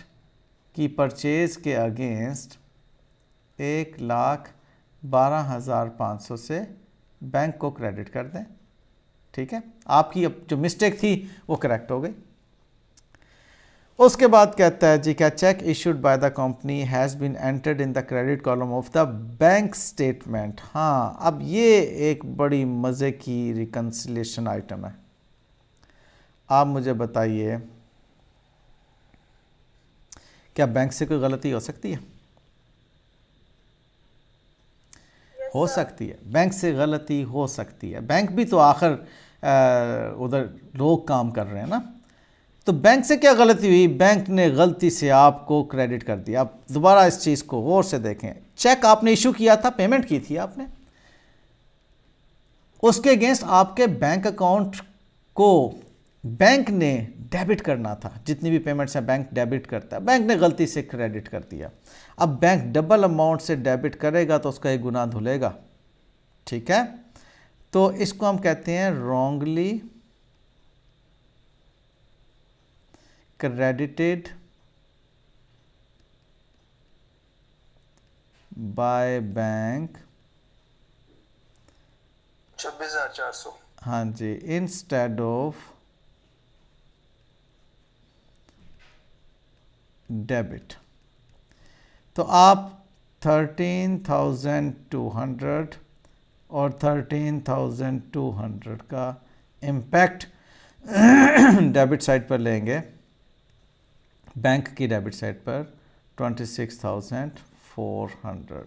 Speaker 1: की परचेज़ के अगेंस्ट 1,12,500 से बैंक को क्रेडिट कर दें, ठीक है। आपकी अब जो मिस्टेक थी वो करेक्ट हो गई। उसके बाद कहता है जी क्या cheque issued by the company has been entered in the credit column of the bank statement. हाँ, अब ये एक बड़ी मज़े की रिकन्सिलेशन आइटम है। आप मुझे बताइए, क्या बैंक से कोई गलती हो सकती है? हो सकती है, बैंक से गलती हो सकती है। बैंक भी तो आखिर उधर लोग काम कर रहे हैं ना, तो बैंक से क्या गलती हुई? बैंक ने गलती से आपको क्रेडिट कर दिया। आप दोबारा इस चीज़ को गौर से देखें, चेक आपने इशू किया था, पेमेंट की थी आपने, उसके अगेंस्ट आपके बैंक अकाउंट को बैंक ने डेबिट करना था। जितनी भी पेमेंट्स हैं बैंक डेबिट करता है, बैंक ने गलती से क्रेडिट कर दिया। अब बैंक डबल अमाउंट से डेबिट करेगा तो उसका एक गुनाह धुलेगा, ठीक है। तो इसको हम कहते हैं रॉन्गली credited by बैंक
Speaker 7: 26,400।
Speaker 1: हाँ जी, इंस्टेड ऑफ डेबिट। तो आप 13,200 और 13,200 का इम्पैक्ट डेबिट साइड पर लेंगे, बैंक की डेबिट साइड पर 26,400।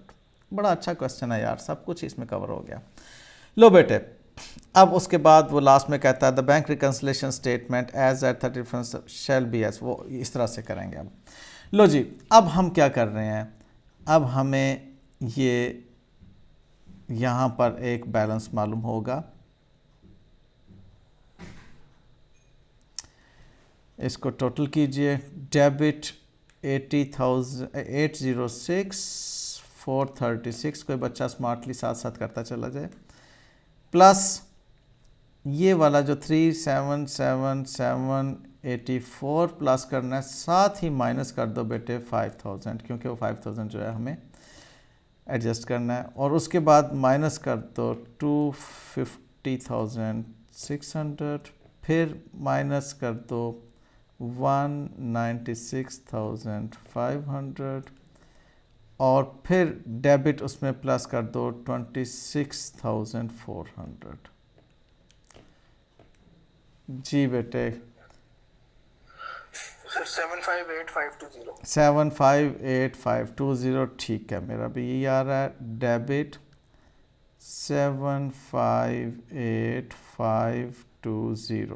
Speaker 1: बड़ा अच्छा क्वेश्चन है यार, सब कुछ इसमें कवर हो गया। लो बेटे, अब उसके बाद वो लास्ट में कहता है the bank reconciliation statement as at 31 shall be as, वो इस तरह से करेंगे। अब लो जी, अब हम क्या कर रहे हैं, अब हमें ये यहाँ पर एक बैलेंस मालूम होगा, इसको टोटल कीजिए। डेबिट 806,436, कोई बच्चा स्मार्टली साथ साथ करता चला जाए, प्लस ये वाला जो 3,777,84 प्लस करना है, साथ ही माइनस कर दो बेटे 5,000, क्योंकि वो 5,000 जो है हमें एडजस्ट करना है, और उसके बाद माइनस कर दो 250,600, फिर माइनस कर दो 196,500, और फिर डेबिट उसमें प्लस कर दो 26,400। जी बेटे,
Speaker 7: सर 758520
Speaker 1: 758520 ठीक है, मेरा भी यही आ रहा है। Debit 758520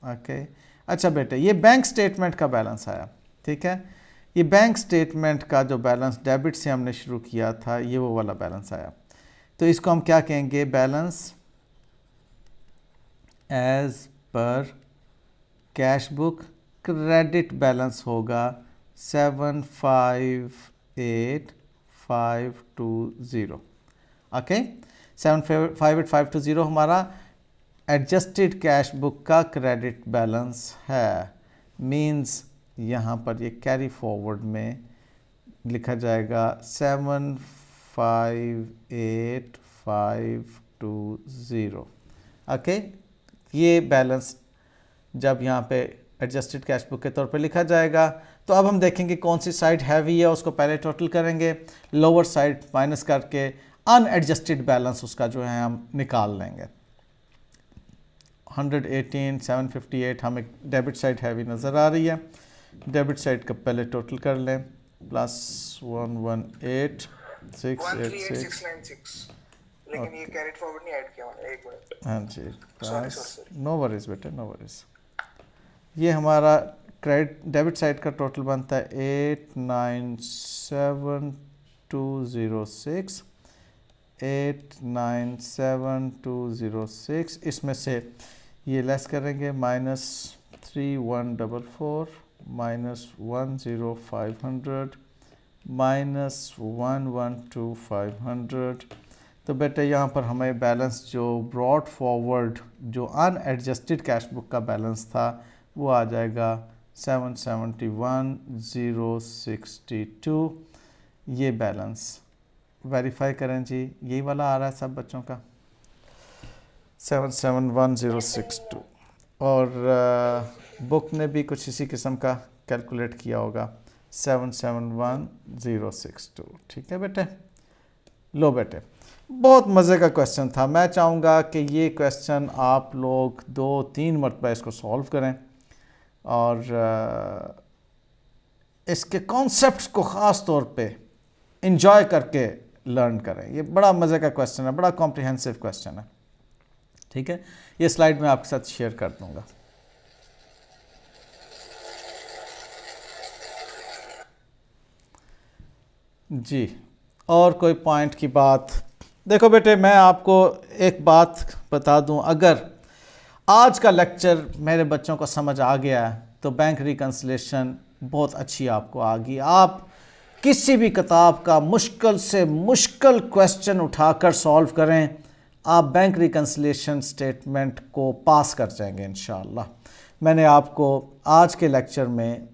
Speaker 1: okay. अच्छा बेटे, ये बैंक स्टेटमेंट का बैलेंस आया, ठीक है। ये बैंक स्टेटमेंट का जो बैलेंस डेबिट से हमने शुरू किया था, ये वो वाला बैलेंस आया। तो इसको हम क्या कहेंगे? Balance as per cash book, credit balance होगा 758520 ओके। 758520 हमारा एडजस्टेड कैश बुक का क्रेडिट बैलेंस है। मींस यहाँ पर ये कैरी फॉरवर्ड में लिखा जाएगा 758520 ओके। ये बैलेंस जब यहाँ पे एडजस्टेड कैश बुक के तौर पे लिखा जाएगा, तो अब हम देखेंगे कौन सी साइड हैवी है, उसको पहले टोटल करेंगे, लोअर साइड माइनस करके अनएडजस्टेड बैलेंस उसका जो है हम निकाल लेंगे। 118,758 हमें डेबिट साइड हैवी नज़र आ रही है। डेबिट साइड का पहले टोटल कर लें, प्लस 118,686
Speaker 7: लेकिन ये कैरिड फॉरवर्ड नहीं ऐड किया मैंने, एक मिनट।
Speaker 1: हाँ जी,
Speaker 7: सॉरी।
Speaker 1: नो वरीज बेटे, नो वरीज। ये हमारा क्रेडिट डेबिट साइड का टोटल बनता है 897,206 897,206। इसमें से ये लेस करेंगे, -3144 -10500 -112,500। तो बेटे यहाँ पर हमें बैलेंस जो ब्रॉड फॉरवर्ड जो अनएडजस्टेड कैश बुक का बैलेंस था वो आ जाएगा 771,062। ये बैलेंस वेरीफाई करें जी, यही वाला आ रहा है सब बच्चों का 771,062। और बुक ने भी कुछ इसी किस्म का कैलकुलेट किया होगा 771,062। ठीक है बेटे। लो बेटे, बहुत मज़े का क्वेश्चन था। मैं चाहूँगा कि ये क्वेश्चन आप लोग 2-3 मरतबा इसको सॉल्व करें और इसके कॉन्सेप्ट्स को ख़ास तौर पे इंजॉय करके लर्न करें। ये बड़ा मज़े का क्वेश्चन है, बड़ा कॉम्प्रिहेंसिव क्वेश्चन है। ठीक है, ये स्लाइड मैं आपके साथ शेयर कर दूँगा। जी, और कोई पॉइंट की बात? देखो बेटे, मैं आपको एक बात बता दूं, अगर आज का लेक्चर मेरे बच्चों को समझ आ गया है तो बैंक रिकन्सिलेशन बहुत अच्छी आपको आ गई। आप किसी भी किताब का मुश्किल से मुश्किल क्वेश्चन उठाकर सॉल्व करें, आप बैंक रिकन्सिलेशन स्टेटमेंट को पास कर जाएंगे इंशाअल्लाह। मैंने आपको आज के लेक्चर में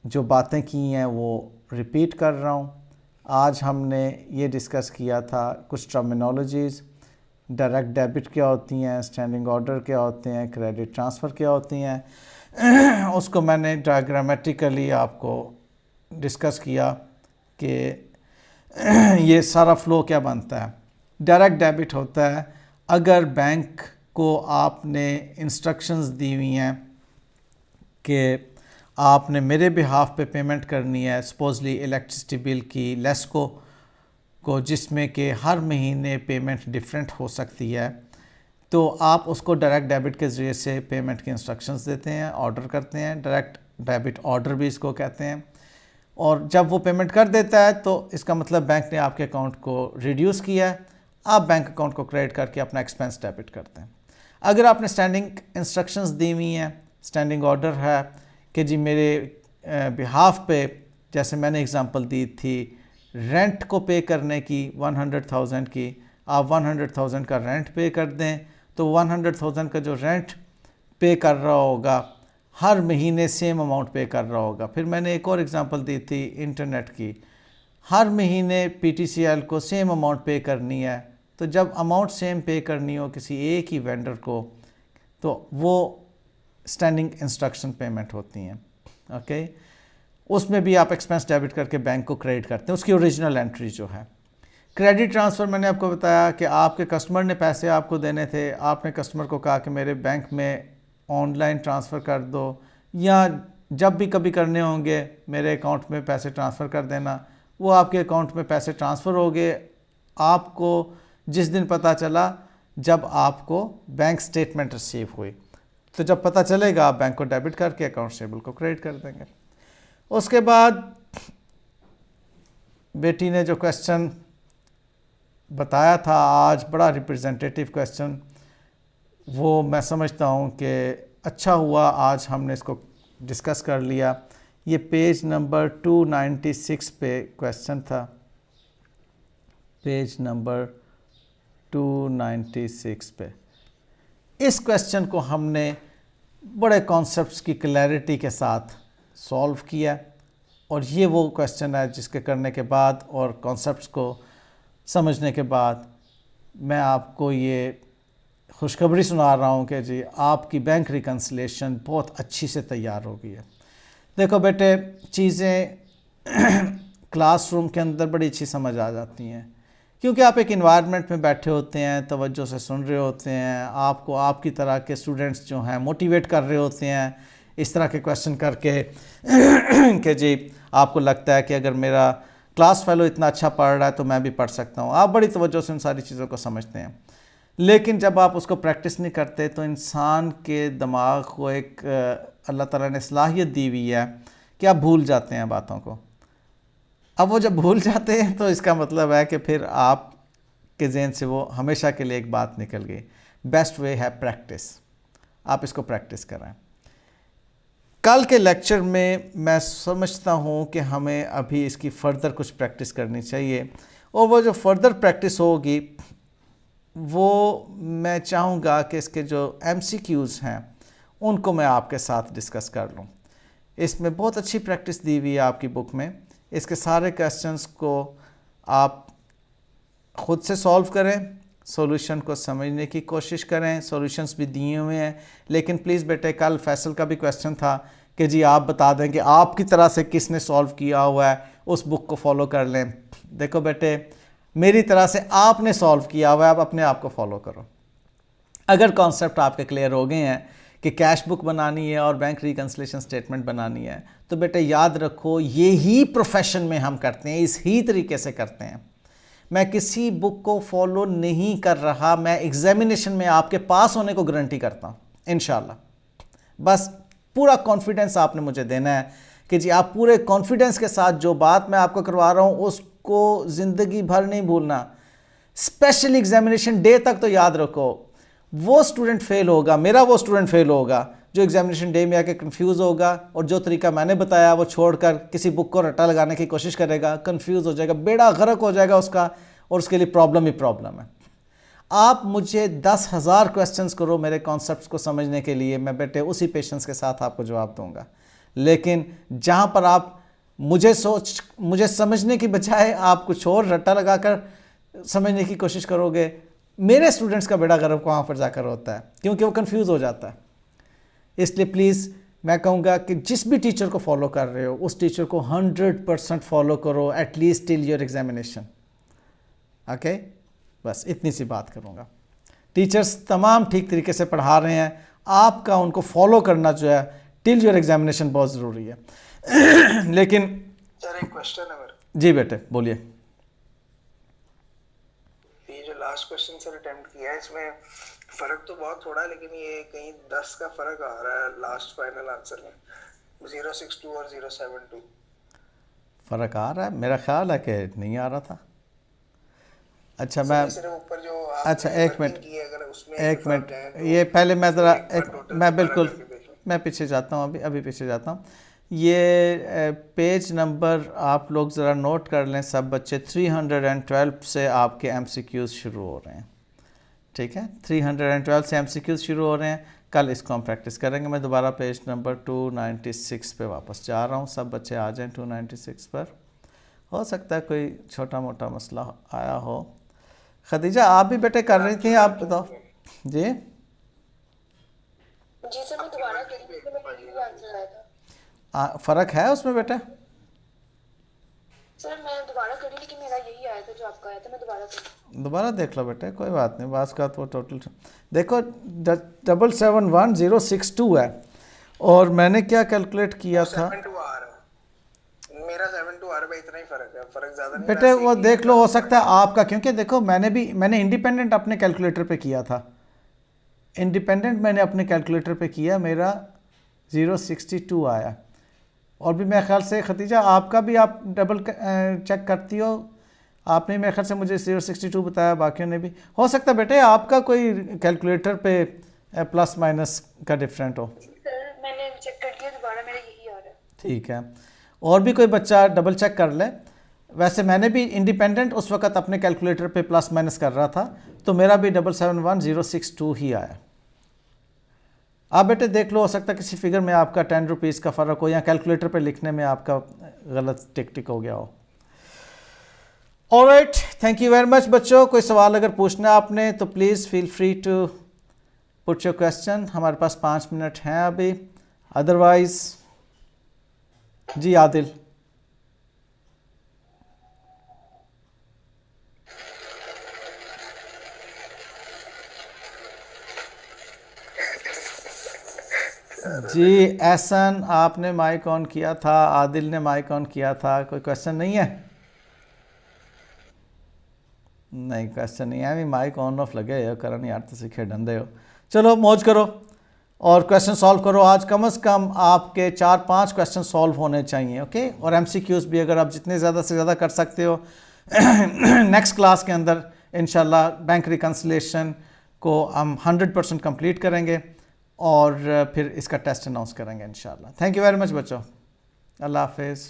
Speaker 1: जो बातें की हैं वो रिपीट कर रहा हूँ। आज हमने ये डिस्कस किया था कुछ टर्मिनोलॉजीज़, डायरेक्ट डेबिट क्या होती हैं, स्टैंडिंग ऑर्डर क्या होते हैं, क्रेडिट ट्रांसफ़र क्या होती हैं। उसको मैंने डायग्रामेटिकली आपको डिस्कस किया कि ये सारा फ़्लो क्या बनता है। डायरेक्ट डेबिट होता है अगर बैंक को आपने इंस्ट्रक्शंस दी हुई हैं कि आपने मेरे बिहाफ पे पेमेंट करनी है, सपोजली इलेक्ट्रिसिटी बिल की, लेस्को को, जिसमें कि हर महीने पेमेंट डिफरेंट हो सकती है, तो आप उसको डायरेक्ट डेबिट के ज़रिए से पेमेंट की इंस्ट्रक्शंस देते हैं, ऑर्डर करते हैं। डायरेक्ट डेबिट ऑर्डर भी इसको कहते हैं। और जब वो पेमेंट कर देता है तो इसका मतलब बैंक ने आपके अकाउंट को रिड्यूस किया है, आप बैंक अकाउंट को क्रेडिट करके अपना एक्सपेंस डेबिट करते हैं। अगर आपने स्टैंडिंग इंस्ट्रक्शंस दी हुई हैं, स्टैंडिंग ऑर्डर है कि जी मेरे बिहाफ पे, जैसे मैंने एग्जांपल दी थी रेंट को पे करने की 100,000 की, आप 100,000 का रेंट पे कर दें तो 100,000 का जो रेंट पे कर रहा होगा हर महीने सेम अमाउंट पे कर रहा होगा। फिर मैंने एक और एग्जांपल दी थी इंटरनेट की, हर महीने PTCL को सेम अमाउंट पे करनी है। तो जब अमाउंट सेम पे करनी हो किसी एक ही वेंडर को तो वो स्टैंडिंग इंस्ट्रक्शन पेमेंट होती हैं। ओके, उसमें भी आप एक्सपेंस डेबिट करके बैंक को क्रेडिट करते हैं, उसकी ओरिजिनल एंट्री जो है। क्रेडिट ट्रांसफ़र मैंने आपको बताया कि आपके कस्टमर ने पैसे आपको देने थे, आपने कस्टमर को कहा कि मेरे बैंक में ऑनलाइन ट्रांसफ़र कर दो, या जब भी कभी करने होंगे मेरे अकाउंट में पैसे ट्रांसफ़र कर देना, वो आपके अकाउंट में पैसे ट्रांसफ़र हो गए आपको जिस दिन पता चला जब आपको बैंक स्टेटमेंट रिसीव हुई। तो जब पता चलेगा आप बैंक को डेबिट करके अकाउंट रिसीवेबल को क्रेडिट कर देंगे। उसके बाद बेटी ने जो क्वेश्चन बताया था आज, बड़ा रिप्रेजेंटेटिव क्वेश्चन, वो मैं समझता हूँ कि अच्छा हुआ आज हमने इसको डिस्कस कर लिया। ये पेज नंबर 296 पे क्वेश्चन था, पेज नंबर 296 पे। इस क्वेश्चन को हमने बड़े कॉन्सेप्ट्स की क्लैरिटी के साथ सॉल्व किया और ये वो क्वेश्चन है जिसके करने के बाद और कॉन्सेप्ट्स को समझने के बाद मैं आपको ये खुशखबरी सुना रहा हूँ कि जी आपकी बैंक रिकन्सिलेशन बहुत अच्छी से तैयार हो गई है। देखो बेटे, चीज़ें क्लासरूम के अंदर बड़ी अच्छी समझ आ जाती हैं क्योंकि आप एक इन्वायरमेंट में बैठे होते हैं, तवज्जो से सुन रहे होते हैं, आपको आपकी तरह के स्टूडेंट्स जो हैं मोटिवेट कर रहे होते हैं इस तरह के क्वेश्चन करके कि जी आपको लगता है कि अगर मेरा क्लास फेलो इतना अच्छा पढ़ रहा है तो मैं भी पढ़ सकता हूँ। आप बड़ी तवज्जो से उन सारी चीज़ों को समझते हैं, लेकिन जब आप उसको प्रैक्टिस नहीं करते तो इंसान के दिमाग को एक अल्लाह ताला ने सलाहियत दी हुई है कि आप भूल जाते हैं बातों को। अब वो जब भूल जाते हैं तो इसका मतलब है कि फिर आप के ज़हन से वो हमेशा के लिए एक बात निकल गई। बेस्ट वे है प्रैक्टिस, आप इसको प्रैक्टिस करें। कल के लेक्चर में मैं समझता हूँ कि हमें अभी इसकी फ़र्दर कुछ प्रैक्टिस करनी चाहिए और वो जो फ़र्दर प्रैक्टिस होगी वो मैं चाहूँगा कि इसके जो MCQs हैं उनको मैं आपके साथ डिस्कस कर लूँ। इसमें बहुत अच्छी प्रैक्टिस दी हुई है आपकी बुक में। इसके सारे क्वेश्चंस को आप ख़ुद से सॉल्व करें, सॉल्यूशन को समझने की कोशिश करें। सॉल्यूशंस भी दिए हुए हैं, लेकिन प्लीज़ बेटे कल फैसल का भी क्वेश्चन था कि जी आप बता दें कि आपकी तरह से किसने सॉल्व किया हुआ है, उस बुक को फॉलो कर लें। देखो बेटे, मेरी तरह से आपने सॉल्व किया हुआ है, आप अपने आप को फॉलो करो। अगर कॉन्सेप्ट आपके क्लियर हो गए हैं कि कैश बुक बनानी है और बैंक रिकन्सिलेशन स्टेटमेंट बनानी है, तो बेटे याद रखो ये ही प्रोफेशन में हम करते हैं, इस ही तरीके से करते हैं। मैं किसी बुक को फॉलो नहीं कर रहा, मैं एग्जामिनेशन में आपके पास होने को गारंटी करता हूँ इंशाल्लाह। बस पूरा कॉन्फिडेंस आपने मुझे देना है कि जी आप पूरे कॉन्फिडेंस के साथ जो बात मैं आपको करवा रहा हूँ उसको ज़िंदगी भर नहीं भूलना। स्पेशल एग्जामिनेशन डे तक तो याद रखो। वो स्टूडेंट फेल होगा, मेरा वो स्टूडेंट फेल होगा जो एग्जामिनेशन डे में आके कंफ्यूज होगा और जो तरीका मैंने बताया वो छोड़कर किसी बुक को रट्टा लगाने की कोशिश करेगा, कंफ्यूज हो जाएगा, बेड़ा गर्क हो जाएगा उसका और उसके लिए प्रॉब्लम ही प्रॉब्लम है। आप मुझे 10,000 क्वेश्चंस करो मेरे कॉन्सेप्ट्स को समझने के लिए, मैं बेटे उसी पेशेंस के साथ आपको जवाब दूंगा। लेकिन जहाँ पर आप मुझे समझने की बजाय आप कुछ और रट्टा लगाकर समझने की कोशिश करोगे, मेरे स्टूडेंट्स का बेड़ा गर्क वहाँ पर जाकर होता है क्योंकि वो कंफ्यूज हो जाता है। इसलिए प्लीज़ मैं कहूँगा कि जिस भी टीचर को फॉलो कर रहे हो उस टीचर को 100% फॉलो करो at least till your examination. Okay, बस इतनी सी बात करूँगा। टीचर्स तमाम ठीक तरीके से पढ़ा रहे हैं, आपका उनको फॉलो करना जो है टिल योर एग्जामिनेशन बहुत ज़रूरी है। लेकिन
Speaker 7: सर एक क्वेश्चन है मेरा।
Speaker 1: जी बेटे बोलिए।
Speaker 7: ये जो लास्ट क्वेश्चन सर अटेम्प्ट किया है इसमें फर्क तो बहुत थोड़ा है, लेकिन ये कहीं 10 का फर्क आ रहा है लास्ट फाइनल आंसर में, 062 और 072
Speaker 1: फ़र्क आ रहा है। मेरा ख्याल है कि नहीं आ रहा था। अच्छा मैं
Speaker 7: ऊपर जो
Speaker 1: अच्छा एक मिनट ये पहले मैं ज़रा मैं बिल्कुल मैं पीछे जाता हूँ, अभी पीछे जाता हूँ। ये पेज नंबर आप लोग ज़रा नोट कर लें सब बच्चे। 312 से आपके MCQs शुरू हो रहे हैं, ठीक है। 312 से MCQs शुरू हो रहे हैं। कल इसको हम प्रैक्टिस करेंगे। मैं दोबारा पेज नंबर 296 पे वापस जा रहा हूँ। सब बच्चे आ जाएं 296 पर। हो सकता है कोई छोटा मोटा मसला आया हो। खदीजा आप भी बेटे कर रही थी, आप बताओ। जी
Speaker 2: जी सर, मैं दोबारा करी थी, मेरा यही आंसर आया था।
Speaker 1: फ़र्क है उसमें बेटा?
Speaker 2: सर मैं दोबारा करी लेकिन मेरा यही आया था जो आपका आया था, मैं दोबारा करी।
Speaker 1: दोबारा देख लो बेटे, कोई बात नहीं। बास का तो टोटल देखो 771062 है और मैंने क्या कैलकुलेट किया था
Speaker 7: 7 to R मेरा 7 to R में इतना ही फर्क है, फर्क ज्यादा नहीं।
Speaker 1: बेटे वो देख लो, हो सकता है आपका, क्योंकि देखो मैंने इंडिपेंडेंट अपने कैलकुलेटर पे किया था, इंडिपेंडेंट मैंने अपने कैलकुलेटर पे किया, मेरा 062 आया। और भी मेरे ख्याल से खतीजा आपका भी आप डबल चेक करती हो, आपने मेरे ख्याल से मुझे 062 बताया, बाकियों ने भी। हो सकता है बेटे आपका कोई कैलकुलेटर पे प्लस माइनस का डिफरेंट हो।
Speaker 2: सर मैंने चेक कर दिया दोबारा, मेरा यही आ रहा है।
Speaker 1: ठीक है, और भी कोई बच्चा डबल चेक कर ले। वैसे मैंने भी इंडिपेंडेंट उस वक्त अपने कैलकुलेटर पे प्लस माइनस कर रहा था, तो मेरा भी 771062 ही आया। आप बेटे देख लो, हो सकता है किसी फिगर में आपका 10 रुपीज़ का फ़र्क हो, या कैलकुलेटर पे लिखने में आपका गलत टिक हो गया हो। Alright, thank you very much बच्चों। कोई सवाल अगर पूछना है आपने तो please feel free to put your question. हमारे पास 5 मिनट हैं अभी, अदरवाइज जी आदिल। जी एहसन, आपने माइक ऑन किया था, आदिल ने माइक ऑन किया था। कोई क्वेश्चन नहीं है? नहीं क्वेश्चन नहीं है, भी माइक ऑन ऑफ लगे हो करन यार, तुम खेडन दे हो। चलो मौज करो और क्वेश्चन सॉल्व करो। आज कम से कम आपके 4-5 क्वेश्चन सॉल्व होने चाहिए, ओके। और MCQs भी अगर आप जितने ज़्यादा से ज़्यादा कर सकते हो नेक्स्ट क्लास के अंदर इंशाल्लाह बैंक रिकन्सिलेशन को हम 100% कंप्लीट करेंगे और फिर इसका टेस्ट अनाउंस करेंगे इंशाल्लाह। थैंक यू वेरी मच बच्चों, अल्लाह हाफिज़।